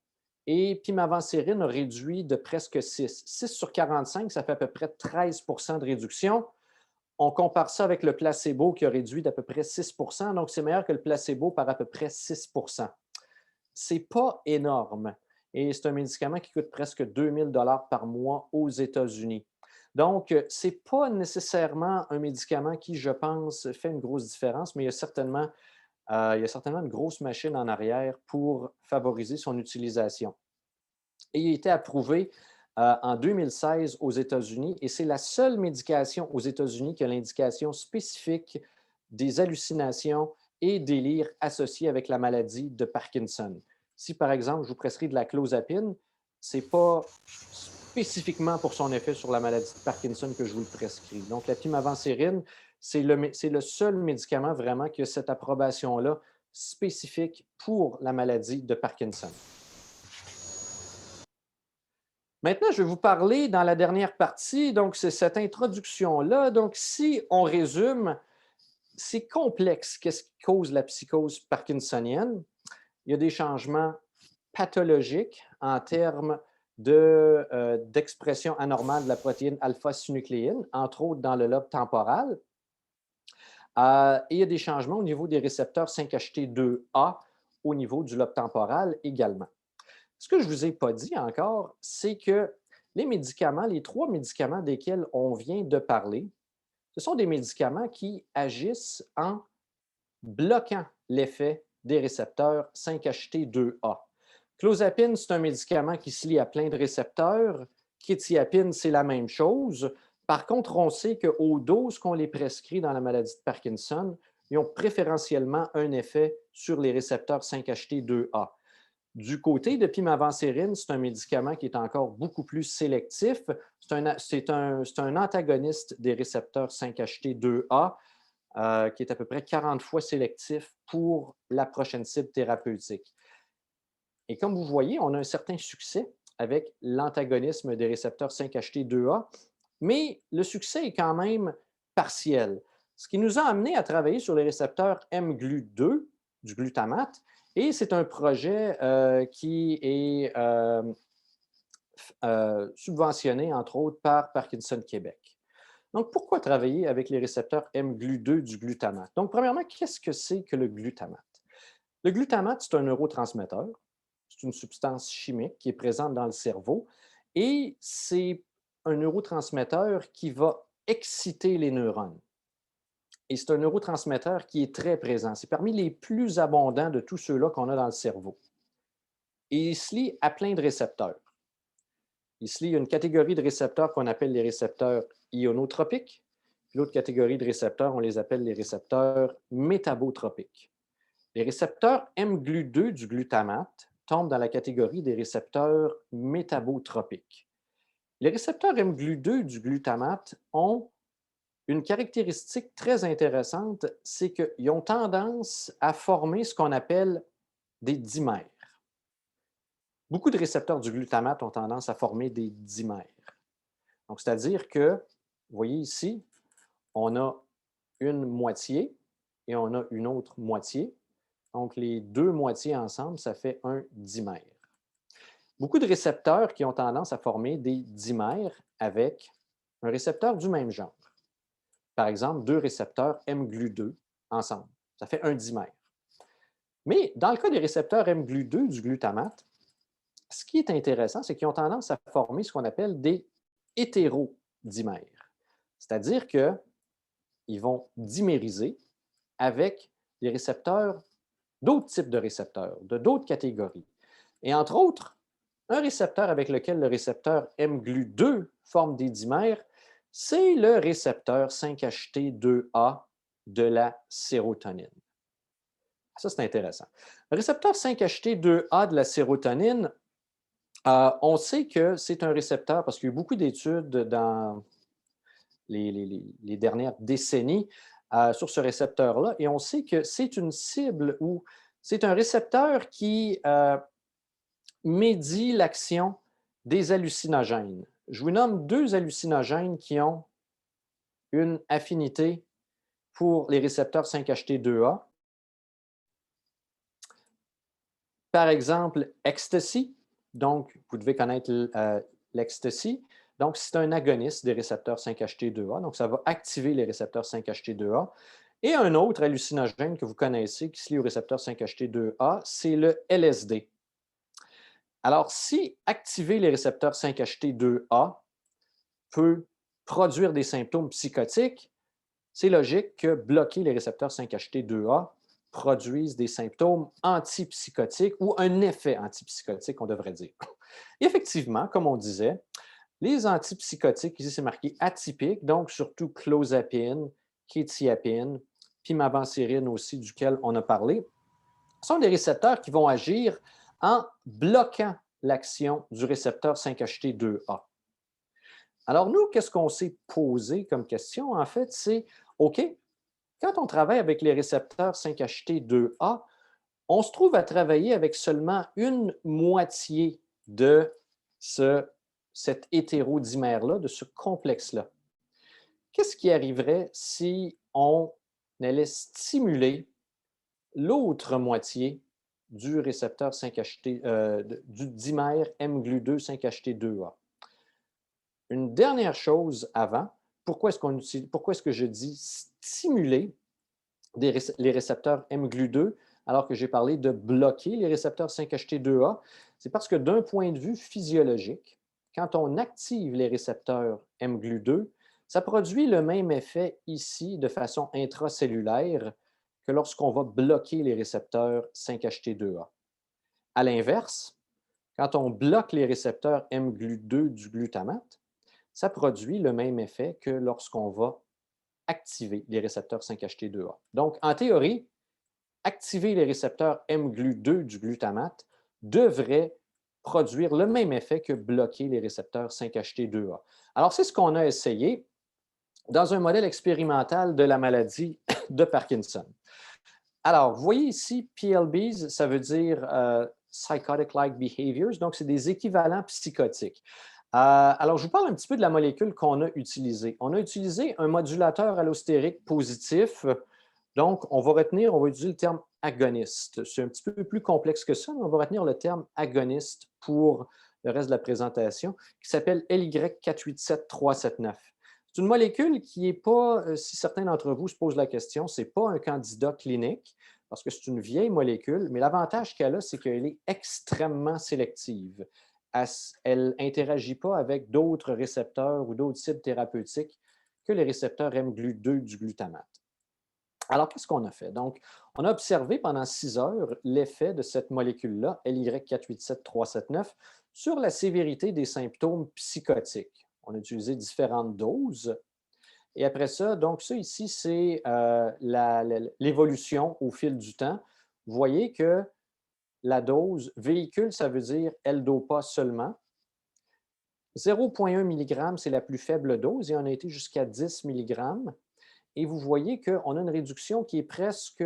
et pimavansérin a réduit de presque 6. 6 sur 45, ça fait à peu près 13 de réduction. On compare ça avec le placebo qui a réduit d'à peu près 6 donc c'est meilleur que le placebo par à peu près 6. C'est pas énorme et c'est un médicament qui coûte presque 2 000 par mois aux États-Unis. Donc, ce n'est pas nécessairement un médicament qui, je pense, fait une grosse différence, mais il y a certainement une grosse machine en arrière pour favoriser son utilisation. Et il a été approuvé en 2016 aux États-Unis et c'est la seule médication aux États-Unis qui a l'indication spécifique des hallucinations et délires associés avec la maladie de Parkinson. Si, par exemple, je vous prescris de la clozapine, ce n'est pas spécifiquement pour son effet sur la maladie de Parkinson que je vous le prescris. Donc, la pimavansérin, c'est le seul médicament vraiment qui a cette approbation-là spécifique pour la maladie de Parkinson. Maintenant, je vais vous parler dans la dernière partie, donc c'est cette introduction-là. Donc, si on résume, c'est complexe. Qu'est-ce qui cause la psychose parkinsonienne? Il y a des changements pathologiques en termes d'expression anormale de la protéine alpha-synucléine, entre autres dans le lobe temporal. Et il y a des changements au niveau des récepteurs 5-HT2A au niveau du lobe temporal également. Ce que je ne vous ai pas dit encore, c'est que les médicaments, les 3 médicaments desquels on vient de parler, ce sont des médicaments qui agissent en bloquant l'effet des récepteurs 5-HT2A. Clozapine, c'est un médicament qui se lie à plein de récepteurs. Quetiapine, c'est la même chose. Par contre, on sait qu'aux doses qu'on les prescrit dans la maladie de Parkinson, ils ont préférentiellement un effet sur les récepteurs 5-HT2A. Du côté de pimavansérin, c'est un médicament qui est encore beaucoup plus sélectif. C'est un antagoniste des récepteurs 5-HT2A qui est à peu près 40 fois sélectif pour la prochaine cible thérapeutique. Et comme vous voyez, on a un certain succès avec l'antagonisme des récepteurs 5-HT2A, mais le succès est quand même partiel. Ce qui nous a amené à travailler sur les récepteurs mGlu2 du glutamate, et c'est un projet qui est subventionné, entre autres, par Parkinson Québec. Donc, pourquoi travailler avec les récepteurs mGlu2 du glutamate? Donc, premièrement, qu'est-ce que c'est que le glutamate? Le glutamate, c'est un neurotransmetteur. C'est une substance chimique qui est présente dans le cerveau et c'est un neurotransmetteur qui va exciter les neurones. Et c'est un neurotransmetteur qui est très présent. C'est parmi les plus abondants de tous ceux-là qu'on a dans le cerveau. Et il se lie à plein de récepteurs. Il se lie à une catégorie de récepteurs qu'on appelle les récepteurs ionotropiques. L'autre catégorie de récepteurs, on les appelle les récepteurs métabotropiques. Les récepteurs mGlu2 du glutamate tombent dans la catégorie des récepteurs métabotropiques. Les récepteurs mGlu2 du glutamate ont une caractéristique très intéressante, c'est qu'ils ont tendance à former ce qu'on appelle des dimères. Beaucoup de récepteurs du glutamate ont tendance à former des dimères. Donc, c'est-à-dire que, vous voyez ici, on a une moitié et on a une autre moitié. Donc, les deux moitiés ensemble, ça fait un dimère. Beaucoup de récepteurs qui ont tendance à former des dimères avec un récepteur du même genre. Par exemple, deux récepteurs mGlu2 ensemble. Ça fait un dimère. Mais dans le cas des récepteurs mGlu2 du glutamate, ce qui est intéressant, c'est qu'ils ont tendance à former ce qu'on appelle des hétérodimères. C'est-à-dire qu'ils vont dimériser avec des récepteurs, d'autres types de récepteurs, de d'autres catégories. Et entre autres, un récepteur avec lequel le récepteur mGlu2 forme des dimères, c'est le récepteur 5-HT2A de la sérotonine. Ça, c'est intéressant. Le récepteur 5-HT2A de la sérotonine, on sait que c'est un récepteur, parce qu'il y a eu beaucoup d'études dans les dernières décennies sur ce récepteur-là, et on sait que c'est une cible ou c'est un récepteur qui médie l'action des hallucinogènes. Je vous nomme deux hallucinogènes qui ont une affinité pour les récepteurs 5-HT2A. Par exemple, ecstasy. Donc, vous devez connaître l'ecstasy. Donc, c'est un agoniste des récepteurs 5-HT2A. Donc, ça va activer les récepteurs 5-HT2A. Et un autre hallucinogène que vous connaissez qui se lie au récepteur 5-HT2A, c'est le LSD. Alors, si activer les récepteurs 5-HT2A peut produire des symptômes psychotiques, c'est logique que bloquer les récepteurs 5-HT2A produise des symptômes antipsychotiques ou un effet antipsychotique, on devrait dire. Et effectivement, comme on disait, les antipsychotiques, ici c'est marqué atypiques, donc surtout clozapine, quetiapine, pimavansérin aussi, duquel on a parlé, sont des récepteurs qui vont agir en bloquant l'action du récepteur 5-HT2A. Alors nous, qu'est-ce qu'on s'est posé comme question? En fait, c'est, OK, quand on travaille avec les récepteurs 5-HT2A, on se trouve à travailler avec seulement une moitié de cet hétérodimère-là, de ce complexe-là. Qu'est-ce qui arriverait si on allait stimuler l'autre moitié du récepteur 5-HT, du dimère mGlu2 5-HT2A? Une dernière chose avant, pourquoi est-ce que je dis stimuler les récepteurs mGlu2 alors que j'ai parlé de bloquer les récepteurs 5-HT2A? C'est parce que d'un point de vue physiologique, quand on active les récepteurs mGlu2, ça produit le même effet ici de façon intracellulaire que lorsqu'on va bloquer les récepteurs 5-HT2A. À l'inverse, Quand on bloque les récepteurs mGlu2 du glutamate, ça produit le même effet que lorsqu'on va activer les récepteurs 5-HT2A. Donc, en théorie, activer les récepteurs mGlu2 du glutamate devrait produire le même effet que bloquer les récepteurs 5-HT2A. Alors, c'est ce qu'on a essayé dans un modèle expérimental de la maladie de Parkinson. Alors, vous voyez ici, PLBs, ça veut dire psychotic-like behaviors, donc c'est des équivalents psychotiques. Alors, je vous parle un petit peu de la molécule qu'on a utilisée. On a utilisé un modulateur allostérique positif. Donc, on va utiliser le terme agoniste. C'est un petit peu plus complexe que ça, mais on va retenir le terme agoniste pour le reste de la présentation, qui s'appelle LY487379. C'est une molécule qui n'est pas, si certains d'entre vous se posent la question, ce n'est pas un candidat clinique, parce que c'est une vieille molécule, mais l'avantage qu'elle a, c'est qu'elle est extrêmement sélective. Elle n'interagit pas avec d'autres récepteurs ou d'autres cibles thérapeutiques que les récepteurs mGlu2 du glutamate. Alors, qu'est-ce qu'on a fait? Donc, on a observé pendant 6 heures l'effet de cette molécule-là, LY487379, sur la sévérité des symptômes psychotiques. On a utilisé différentes doses. Et après ça, donc ça ici, c'est l'évolution au fil du temps. Vous voyez que la dose véhicule, ça veut dire L-DOPA seulement. 0,1 mg, c'est la plus faible dose et on a été jusqu'à 10 mg. Et vous voyez qu'on a une réduction qui est presque,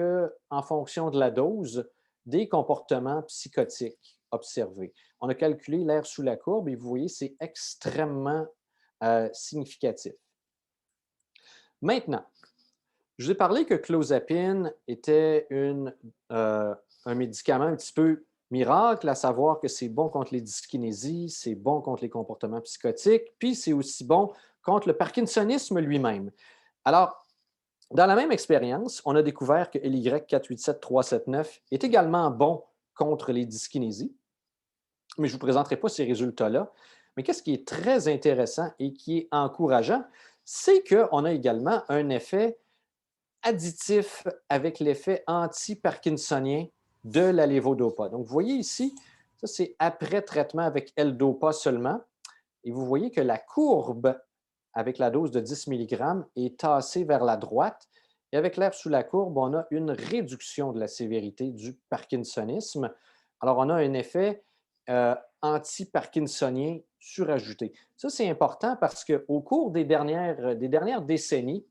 en fonction de la dose, des comportements psychotiques observés. On a calculé l'air sous la courbe et vous voyez, c'est extrêmement significatif. Maintenant, je vous ai parlé que clozapine était un médicament un petit peu miracle, à savoir que c'est bon contre les dyskinésies, c'est bon contre les comportements psychotiques, puis c'est aussi bon contre le parkinsonisme lui-même. Alors, dans la même expérience, on a découvert que LY487379 est également bon contre les dyskinésies, mais je ne vous présenterai pas ces résultats-là. Mais qu'est-ce qui est très intéressant et qui est encourageant, c'est qu'on a également un effet additif avec l'effet anti-parkinsonien de la levodopa. Donc, vous voyez ici, ça c'est après traitement avec L-DOPA seulement, et vous voyez que la courbe avec la dose de 10 mg est tassée vers la droite, et avec l'air sous la courbe, on a une réduction de la sévérité du parkinsonisme. Alors, on a un effet anti-parkinsonien surajouté. Ça, c'est important parce qu'au cours des dernières décennies,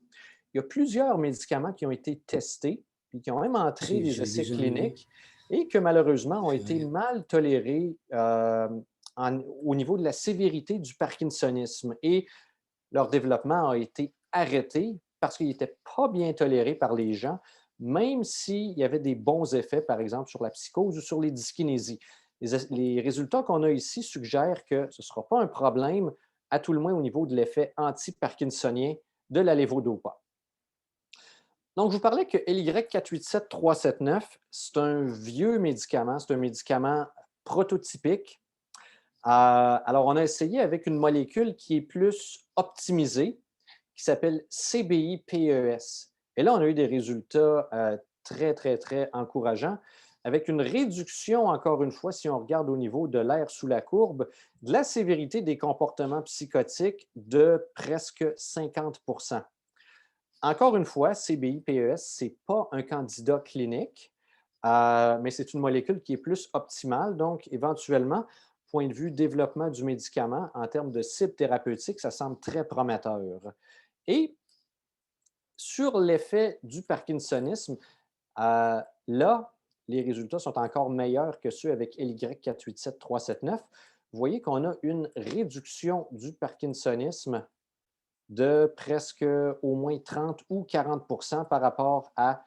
il y a plusieurs médicaments qui ont été testés et qui ont même entré des essais cliniques et que malheureusement ont été mal tolérés au niveau de la sévérité du parkinsonisme. Et leur développement a été arrêté parce qu'il n'était pas bien toléré par les gens, même s'il y avait des bons effets, par exemple, sur la psychose ou sur les dyskinésies. Les résultats qu'on a ici suggèrent que ce ne sera pas un problème, à tout le moins au niveau de l'effet anti-parkinsonien de la levodopa. Donc, je vous parlais que LY487379, c'est un vieux médicament, c'est un médicament prototypique. Alors, on a essayé avec une molécule qui est plus optimisée, qui s'appelle CBI-PES. Et là, on a eu des résultats très, très, très encourageants, avec une réduction, encore une fois, si on regarde au niveau de l'air sous la courbe, de la sévérité des comportements psychotiques de presque 50 %. Encore une fois, CBI-PES, ce n'est pas un candidat clinique, mais c'est une molécule qui est plus optimale. Donc, éventuellement, point de vue développement du médicament, en termes de cible thérapeutique, ça semble très prometteur. Et sur l'effet du parkinsonisme, là, les résultats sont encore meilleurs que ceux avec LY487379. Vous voyez qu'on a une réduction du parkinsonisme de presque au moins 30 ou 40 % par rapport à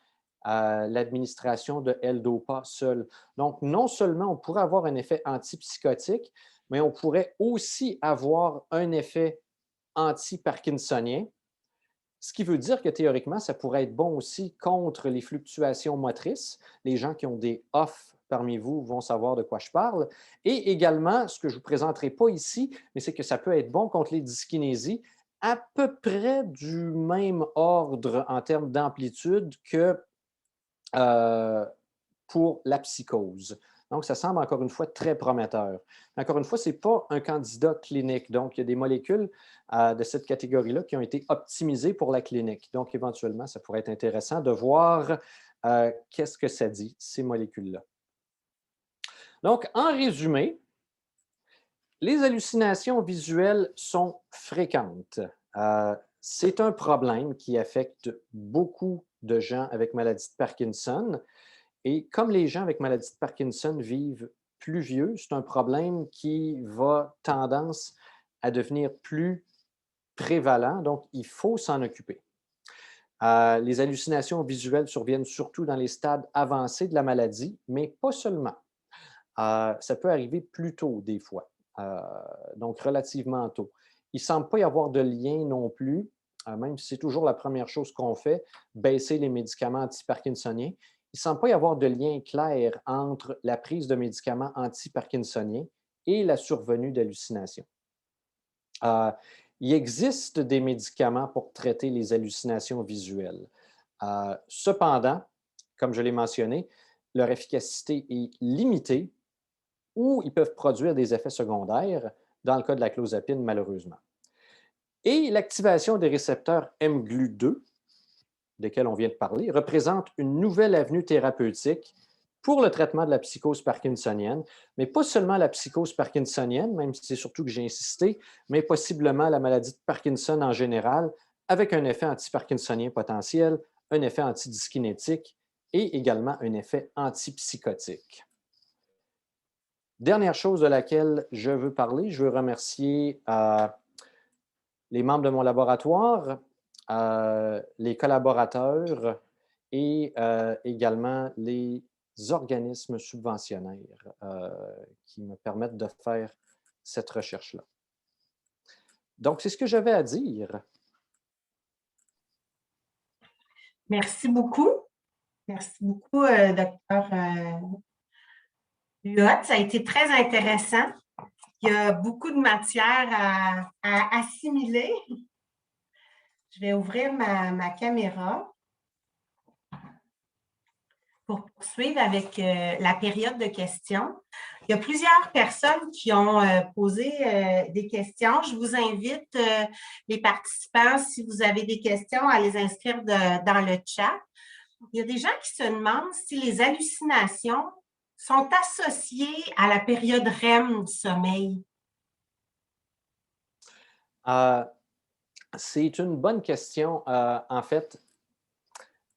l'administration de L-DOPA seul. Donc, non seulement on pourrait avoir un effet antipsychotique, mais on pourrait aussi avoir un effet anti-parkinsonien, ce qui veut dire que théoriquement, ça pourrait être bon aussi contre les fluctuations motrices. Les gens qui ont des off parmi vous vont savoir de quoi je parle. Et également, ce que je ne vous présenterai pas ici, mais c'est que ça peut être bon contre les dyskinésies, à peu près du même ordre en termes d'amplitude que pour la psychose. Donc, ça semble encore une fois très prometteur. Encore une fois, ce n'est pas un candidat clinique. Donc, il y a des molécules de cette catégorie-là qui ont été optimisées pour la clinique. Donc, éventuellement, ça pourrait être intéressant de voir qu'est-ce que ça dit, ces molécules-là. Donc, en résumé, les hallucinations visuelles sont fréquentes. C'est un problème qui affecte beaucoup de gens avec maladie de Parkinson. Et comme les gens avec maladie de Parkinson vivent plus vieux, c'est un problème qui va tendance à devenir plus prévalent. Donc, il faut s'en occuper. Les hallucinations visuelles surviennent surtout dans les stades avancés de la maladie, mais pas seulement. Ça peut arriver plus tôt des fois, donc relativement tôt. Il ne semble pas y avoir de lien non plus, même si c'est toujours la première chose qu'on fait, baisser les médicaments anti-parkinsoniens. Il ne semble pas y avoir de lien clair entre la prise de médicaments anti-parkinsoniens et la survenue d'hallucinations. Il existe des médicaments pour traiter les hallucinations visuelles. Cependant, comme je l'ai mentionné, leur efficacité est limitée ou ils peuvent produire des effets secondaires, dans le cas de la clozapine, malheureusement. Et l'activation des récepteurs mGlu2, desquels on vient de parler, représente une nouvelle avenue thérapeutique pour le traitement de la psychose parkinsonienne, mais pas seulement la psychose parkinsonienne, même si c'est surtout que j'ai insisté, mais possiblement la maladie de Parkinson en général, avec un effet anti-parkinsonien potentiel, un effet antidyskinétique et également un effet antipsychotique. Dernière chose de laquelle je veux parler, je veux remercier les membres de mon laboratoire, les collaborateurs et également les organismes subventionnaires qui me permettent de faire cette recherche-là. Donc, c'est ce que j'avais à dire. Merci beaucoup. Merci beaucoup, docteur Huot. Ça a été très intéressant. Il y a beaucoup de matière à assimiler. Je vais ouvrir ma caméra pour poursuivre avec la période de questions. Il y a plusieurs personnes qui ont posé des questions. Je vous invite, les participants, si vous avez des questions, à les inscrire dans le chat. Il y a des gens qui se demandent si les hallucinations sont associées à la période REM du sommeil. C'est une bonne question. En fait,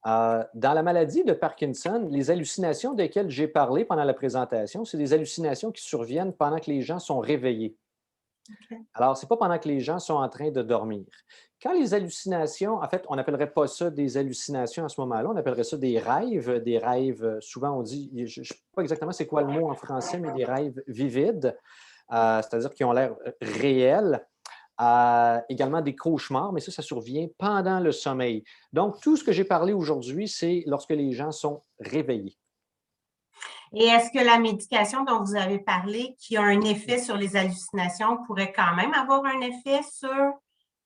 dans la maladie de Parkinson, les hallucinations desquelles j'ai parlé pendant la présentation, c'est des hallucinations qui surviennent pendant que les gens sont réveillés. Okay. Alors, ce n'est pas pendant que les gens sont en train de dormir. Quand les hallucinations, en fait, on n'appellerait pas ça des hallucinations à ce moment-là, on appellerait ça des rêves. Des rêves, souvent on dit, je ne sais pas exactement c'est quoi le mot en français, mais des rêves vivides, c'est-à-dire qui ont l'air réels. Également des cauchemars, mais ça survient pendant le sommeil. Donc, tout ce que j'ai parlé aujourd'hui, c'est lorsque les gens sont réveillés. Et est-ce que la médication dont vous avez parlé, qui a un effet sur les hallucinations, pourrait quand même avoir un effet sur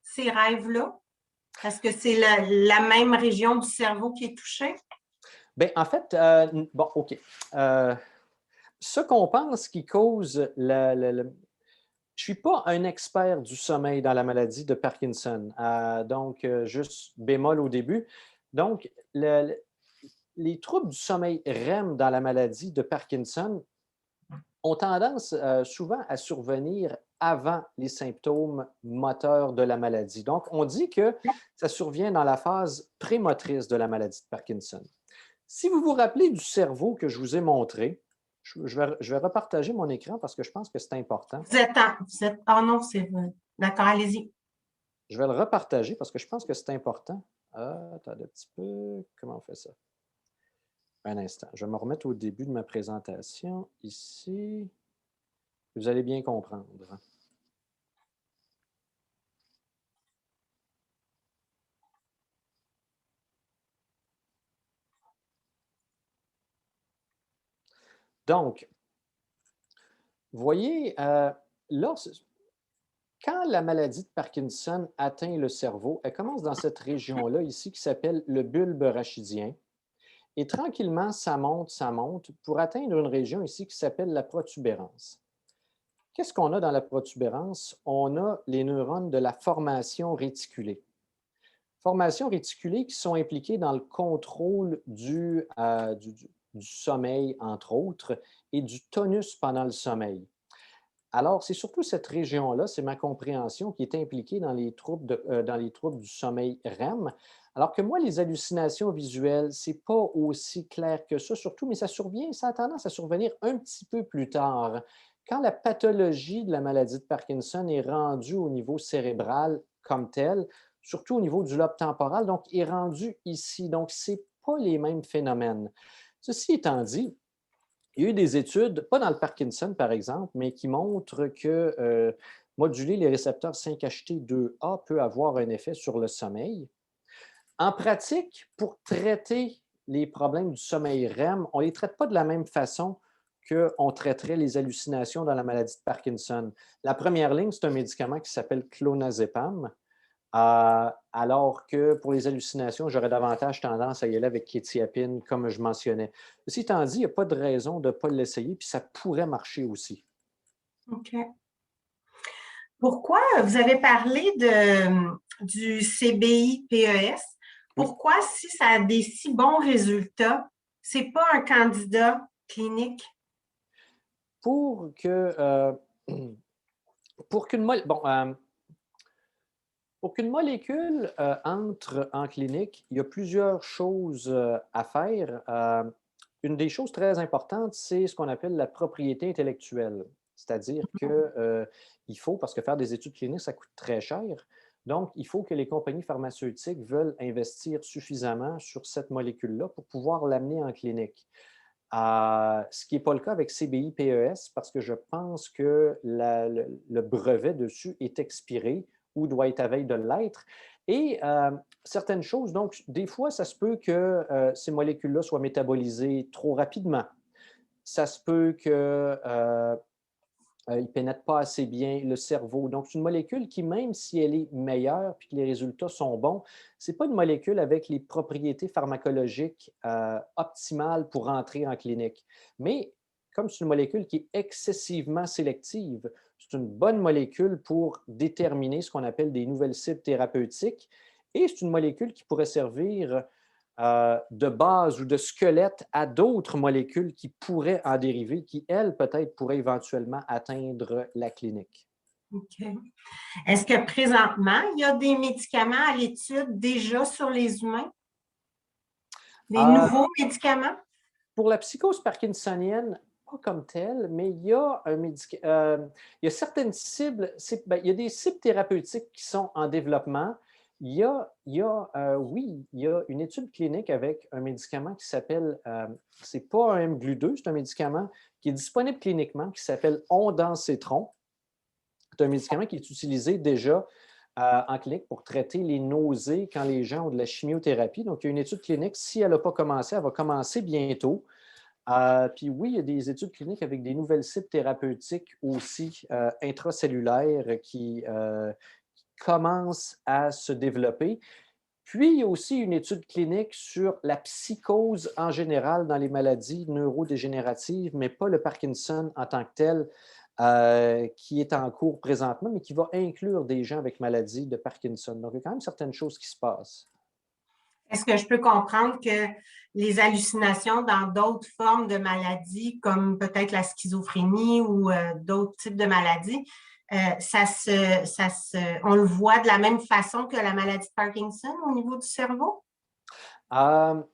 ces rêves-là? Est-ce que c'est la même région du cerveau qui est touchée? Bien, en fait, bon, OK. Ce qu'on pense qui cause je ne suis pas un expert du sommeil dans la maladie de Parkinson, donc juste bémol au début. Donc, les troubles du sommeil REM dans la maladie de Parkinson ont tendance souvent à survenir avant les symptômes moteurs de la maladie. Donc, on dit que ça survient dans la phase prémotrice de la maladie de Parkinson. Si vous vous rappelez du cerveau que je vous ai montré, je vais repartager mon écran parce que je pense que c'est important. Vous êtes oh non, c'est vrai. D'accord, allez-y. Je vais le repartager parce que je pense que c'est important. Attendez un petit peu. Comment on fait ça? Un instant. Je vais me remettre au début de ma présentation ici. Vous allez bien comprendre. Donc, vous voyez, quand la maladie de Parkinson atteint le cerveau, elle commence dans cette région-là ici qui s'appelle le bulbe rachidien. Et tranquillement, ça monte pour atteindre une région ici qui s'appelle la protubérance. Qu'est-ce qu'on a dans la protubérance? On a les neurones de la formation réticulée. Formations réticulées qui sont impliquées dans le contrôle du sommeil, entre autres, et du tonus pendant le sommeil. Alors, c'est surtout cette région-là, c'est ma compréhension, qui est impliquée dans les troubles du sommeil REM. Alors que moi, les hallucinations visuelles, ce n'est pas aussi clair que ça, surtout, mais ça a tendance à survenir un petit peu plus tard. Quand la pathologie de la maladie de Parkinson est rendue au niveau cérébral comme telle, surtout au niveau du lobe temporal, donc est rendue ici. Donc, ce n'est pas les mêmes phénomènes. Ceci étant dit, il y a eu des études, pas dans le Parkinson par exemple, mais qui montrent que moduler les récepteurs 5-HT2A peut avoir un effet sur le sommeil. En pratique, pour traiter les problèmes du sommeil REM, on ne les traite pas de la même façon qu'on traiterait les hallucinations dans la maladie de Parkinson. La première ligne, c'est un médicament qui s'appelle clonazepam, alors que pour les hallucinations, j'aurais davantage tendance à y aller avec quétiapine, comme je mentionnais. Ceci étant dit, il n'y a pas de raison de ne pas l'essayer, puis ça pourrait marcher aussi. OK. Pourquoi, vous avez parlé du CBI-PES, pourquoi, si ça a des si bons résultats, ce n'est pas un candidat clinique? Pour qu'une molécule entre en clinique, il y a plusieurs choses à faire. Une des choses très importantes, c'est ce qu'on appelle la propriété intellectuelle. C'est-à-dire qu'il faut, parce que faire des études cliniques, ça coûte très cher, donc il faut que les compagnies pharmaceutiques veulent investir suffisamment sur cette molécule-là pour pouvoir l'amener en clinique. Ce qui n'est pas le cas avec CBI-PES, parce que je pense que le brevet dessus est expiré ou doit être à veille de l'être. Et certaines choses, donc, des fois, ça se peut que ces molécules-là soient métabolisées trop rapidement. Ça se peut que ils ne pénètrent pas assez bien le cerveau. Donc, c'est une molécule qui, même si elle est meilleure et que les résultats sont bons, ce n'est pas une molécule avec les propriétés pharmacologiques optimales pour entrer en clinique. Mais comme c'est une molécule qui est excessivement sélective, c'est une bonne molécule pour déterminer ce qu'on appelle des nouvelles cibles thérapeutiques et c'est une molécule qui pourrait servir de base ou de squelette à d'autres molécules qui pourraient en dériver, qui, elles, peut-être, pourraient éventuellement atteindre la clinique. OK. Est-ce que présentement, il y a des médicaments à l'étude déjà sur les humains? Des nouveaux médicaments? Pour la psychose parkinsonienne, pas comme telle, mais il y a il y a certaines cibles, il y a des cibles thérapeutiques qui sont en développement. Oui, il y a une étude clinique avec un médicament qui s'appelle, c'est pas un mGlu2, c'est un médicament qui est disponible cliniquement, qui s'appelle ondansetron. C'est un médicament qui est utilisé déjà en clinique pour traiter les nausées quand les gens ont de la chimiothérapie. Donc, il y a une étude clinique. Si elle n'a pas commencé, elle va commencer bientôt. Puis oui, il y a des études cliniques avec des nouvelles cibles thérapeutiques aussi intracellulaires qui commencent à se développer. Puis, il y a aussi une étude clinique sur la psychose en général dans les maladies neurodégénératives, mais pas le Parkinson en tant que tel, qui est en cours présentement, mais qui va inclure des gens avec maladie de Parkinson. Donc, il y a quand même certaines choses qui se passent. Est-ce que je peux comprendre que les hallucinations dans d'autres formes de maladies, comme peut-être la schizophrénie ou d'autres types de maladies, on le voit de la même façon que la maladie de Parkinson au niveau du cerveau? Ça,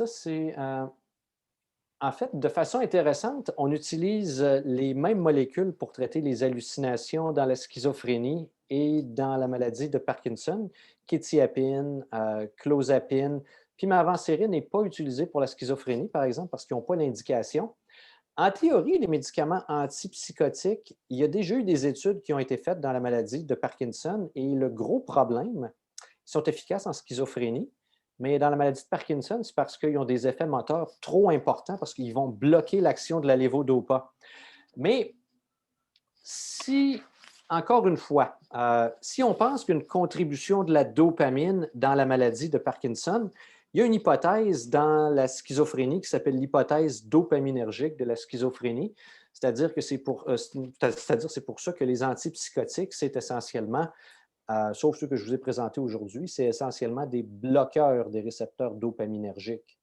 c'est... En fait, de façon intéressante, on utilise les mêmes molécules pour traiter les hallucinations dans la schizophrénie et dans la maladie de Parkinson. Quétiapine, clozapine, pimavanserin n'est pas utilisé pour la schizophrénie, par exemple, parce qu'ils n'ont pas l'indication. En théorie, les médicaments antipsychotiques, il y a déjà eu des études qui ont été faites dans la maladie de Parkinson et le gros problème, ils sont efficaces en schizophrénie, mais dans la maladie de Parkinson, c'est parce qu'ils ont des effets moteurs trop importants parce qu'ils vont bloquer l'action de la lévodopa. Mais si encore une fois, si on pense qu'une contribution de la dopamine dans la maladie de Parkinson, il y a une hypothèse dans la schizophrénie qui s'appelle l'hypothèse dopaminergique de la schizophrénie, c'est-à-dire que c'est pour ça que les antipsychotiques, c'est essentiellement, sauf ceux que je vous ai présentés aujourd'hui, c'est essentiellement des bloqueurs des récepteurs dopaminergiques.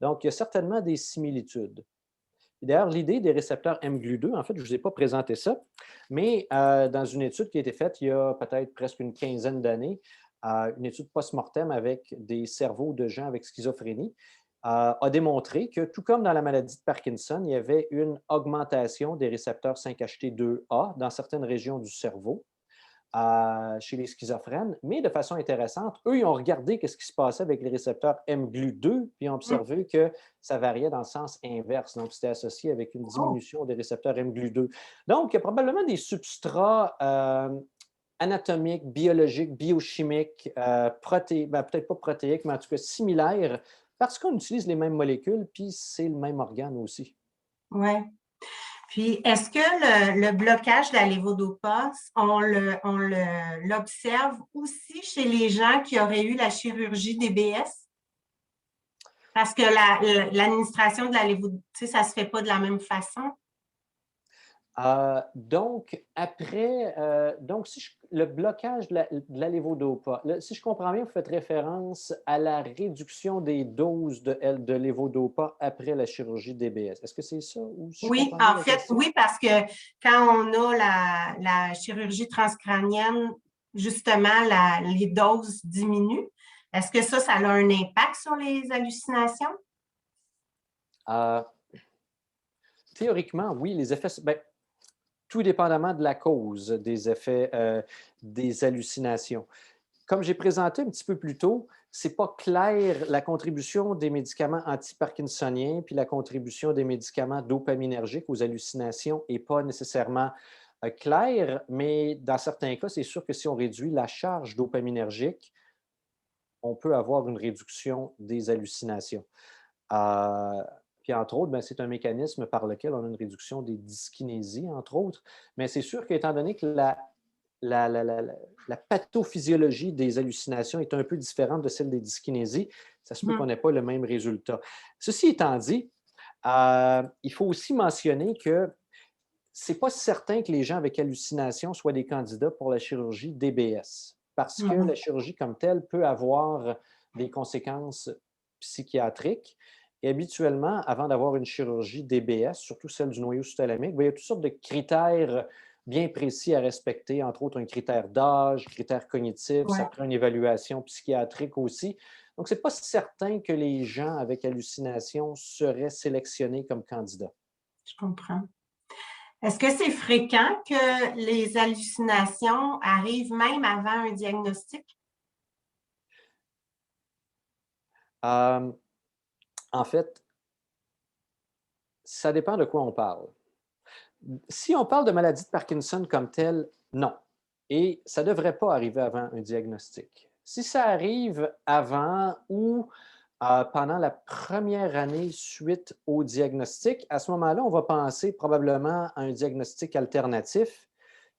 Donc, il y a certainement des similitudes. D'ailleurs, l'idée des récepteurs mGlu2, en fait, je ne vous ai pas présenté ça, mais dans une étude qui a été faite il y a peut-être presque une quinzaine d'années, une étude post-mortem avec des cerveaux de gens avec schizophrénie, a démontré que, tout comme dans la maladie de Parkinson, il y avait une augmentation des récepteurs 5-HT2A dans certaines régions du cerveau chez les schizophrènes, mais de façon intéressante, eux, ils ont regardé ce qui se passait avec les récepteurs mGlu2, puis ils ont observé que ça variait dans le sens inverse. Donc, c'était associé avec une diminution des récepteurs mGlu2. Donc, il y a probablement des substrats anatomiques, biologiques, biochimiques, peut-être pas protéiques, mais en tout cas similaires, parce qu'on utilise les mêmes molécules, puis c'est le même organe aussi. Oui. Puis, est-ce que le blocage de la levodopa, on l'observe aussi chez les gens qui auraient eu la chirurgie DBS? Parce que l'administration de la levodopa, ça ne se fait pas de la même façon? Donc, le blocage de la levodopa, si je comprends bien, vous faites référence à la réduction des doses de levodopa après la chirurgie DBS. Est-ce que c'est ça? Ou si Oui, en fait, oui, parce que quand on a la chirurgie transcrânienne, justement, les doses diminuent. Est-ce que ça a un impact sur les hallucinations? Théoriquement, oui, les effets... tout dépendamment de la cause des effets des hallucinations. Comme j'ai présenté un petit peu plus tôt, ce n'est pas clair la contribution des médicaments antiparkinsoniens puis la contribution des médicaments dopaminergiques aux hallucinations n'est pas nécessairement claire, mais dans certains cas, c'est sûr que si on réduit la charge dopaminergique, on peut avoir une réduction des hallucinations. Puis, entre autres, c'est un mécanisme par lequel on a une réduction des dyskinésies, entre autres. Mais c'est sûr qu'étant donné que la pathophysiologie des hallucinations est un peu différente de celle des dyskinésies, ça se peut qu'on n'ait pas le même résultat. Ceci étant dit, il faut aussi mentionner que ce n'est pas certain que les gens avec hallucinations soient des candidats pour la chirurgie DBS, parce que la chirurgie comme telle peut avoir des conséquences psychiatriques. Et habituellement, avant d'avoir une chirurgie DBS, surtout celle du noyau sous-thalamique, il y a toutes sortes de critères bien précis à respecter, entre autres un critère d'âge, critère cognitif, ça prend une évaluation psychiatrique aussi. Donc, ce n'est pas certain que les gens avec hallucination seraient sélectionnés comme candidats. Je comprends. Est-ce que c'est fréquent que les hallucinations arrivent même avant un diagnostic? En fait, ça dépend de quoi on parle. Si on parle de maladie de Parkinson comme telle, non. Et ça ne devrait pas arriver avant un diagnostic. Si ça arrive avant ou pendant la première année suite au diagnostic, à ce moment-là, on va penser probablement à un diagnostic alternatif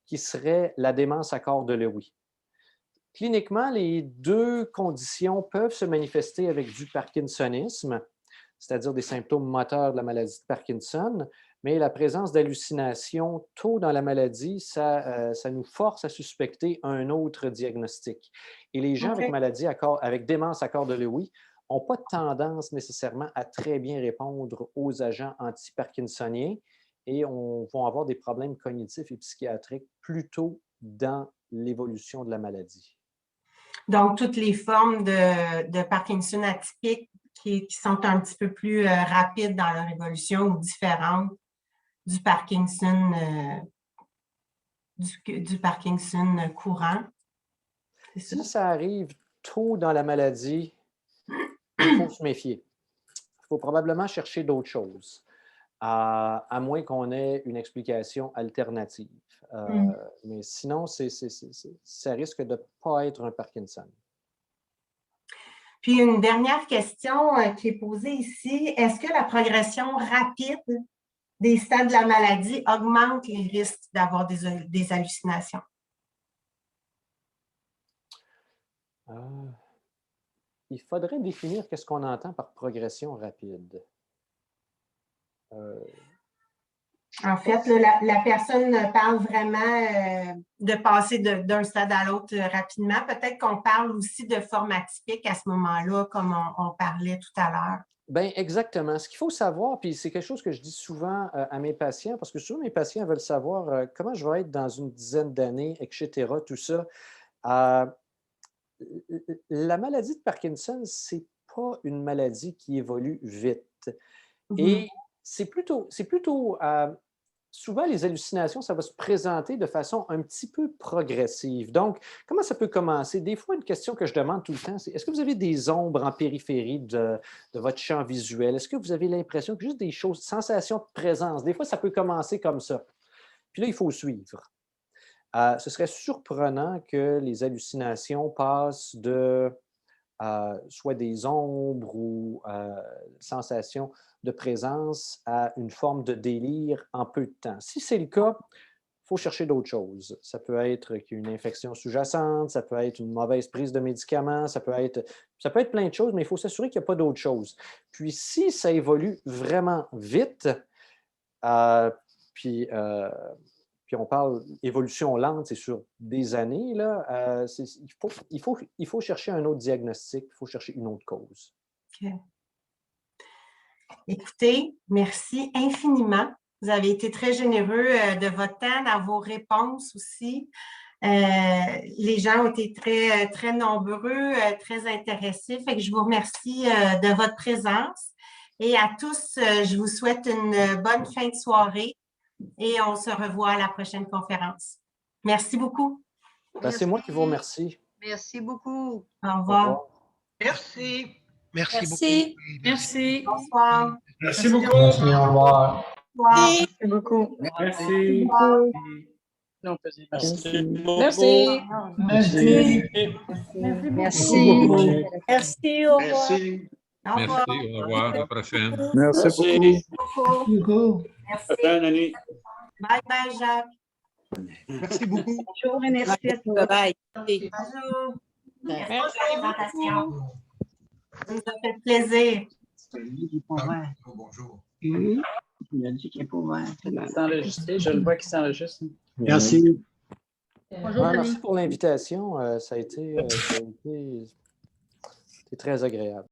qui serait la démence à corps de Lewy. Cliniquement, les deux conditions peuvent se manifester avec du parkinsonisme, c'est-à-dire des symptômes moteurs de la maladie de Parkinson, mais la présence d'hallucinations tôt dans la maladie, ça nous force à suspecter un autre diagnostic. Et les gens avec démence à corps de Lewy n'ont pas tendance nécessairement à très bien répondre aux agents antiparkinsoniens et vont avoir des problèmes cognitifs et psychiatriques plus tôt dans l'évolution de la maladie. Donc, toutes les formes de Parkinson atypiques qui sont un petit peu plus rapides dans leur évolution ou différentes du Parkinson, du Parkinson courant. Si ça arrive tôt dans la maladie, il faut se méfier. Il faut probablement chercher d'autres choses, à moins qu'on ait une explication alternative. Mais sinon, ça risque de ne pas être un Parkinson. Puis, une dernière question qui est posée ici. Est-ce que la progression rapide des stades de la maladie augmente les risques d'avoir des hallucinations? Il faudrait définir qu'est-ce qu'on entend par progression rapide. En fait, la personne parle vraiment de passer d'un stade à l'autre rapidement. Peut-être qu'on parle aussi de forme atypique à ce moment-là, comme on parlait tout à l'heure. Bien, exactement. Ce qu'il faut savoir, puis c'est quelque chose que je dis souvent à mes patients, parce que souvent mes patients veulent savoir comment je vais être dans une dizaine d'années, etc., tout ça. La maladie de Parkinson, ce n'est pas une maladie qui évolue vite. Et c'est plutôt souvent, les hallucinations, ça va se présenter de façon un petit peu progressive. Donc, comment ça peut commencer? Des fois, une question que je demande tout le temps, c'est est-ce que vous avez des ombres en périphérie de votre champ visuel? Est-ce que vous avez l'impression que juste des choses, sensations de présence? Des fois, ça peut commencer comme ça. Puis là, il faut suivre. Ce serait surprenant que les hallucinations passent de soit des ombres ou sensations de présence à une forme de délire en peu de temps. Si c'est le cas, il faut chercher d'autres choses. Ça peut être une infection sous-jacente, ça peut être une mauvaise prise de médicaments, ça peut être plein de choses, mais il faut s'assurer qu'il n'y a pas d'autres choses. Puis si ça évolue vraiment vite, puis on parle d'évolution lente, c'est sur des années, là, il faut chercher un autre diagnostic, il faut chercher une autre cause. OK. Écoutez, merci infiniment. Vous avez été très généreux de votre temps, dans vos réponses aussi. Les gens ont été très, très nombreux, très intéressés. Fait que je vous remercie de votre présence. Et à tous, je vous souhaite une bonne fin de soirée et on se revoit à la prochaine conférence. Merci beaucoup. C'est moi qui vous remercie. Merci beaucoup. Au revoir. Merci. Merci beaucoup. Merci. Bonsoir. Merci beaucoup. Merci, au revoir. Au revoir. Merci beaucoup. Merci. Merci. Merci. Merci. Merci. Merci. Au revoir. Au revoir. Merci, au revoir, à la prochaine. Merci beaucoup. Merci. Bye bye, Jacques. Merci beaucoup. Bonjour, merci. Bye bye. Bonjour. Merci pour la présentation. Ça nous a fait plaisir. Bonjour. Il a dit qu'il n'est pas ouvert. C'est enregistré, je le vois qu'il s'enregistre. Merci. Bonjour, Merci pour l'invitation. Ça a été très agréable.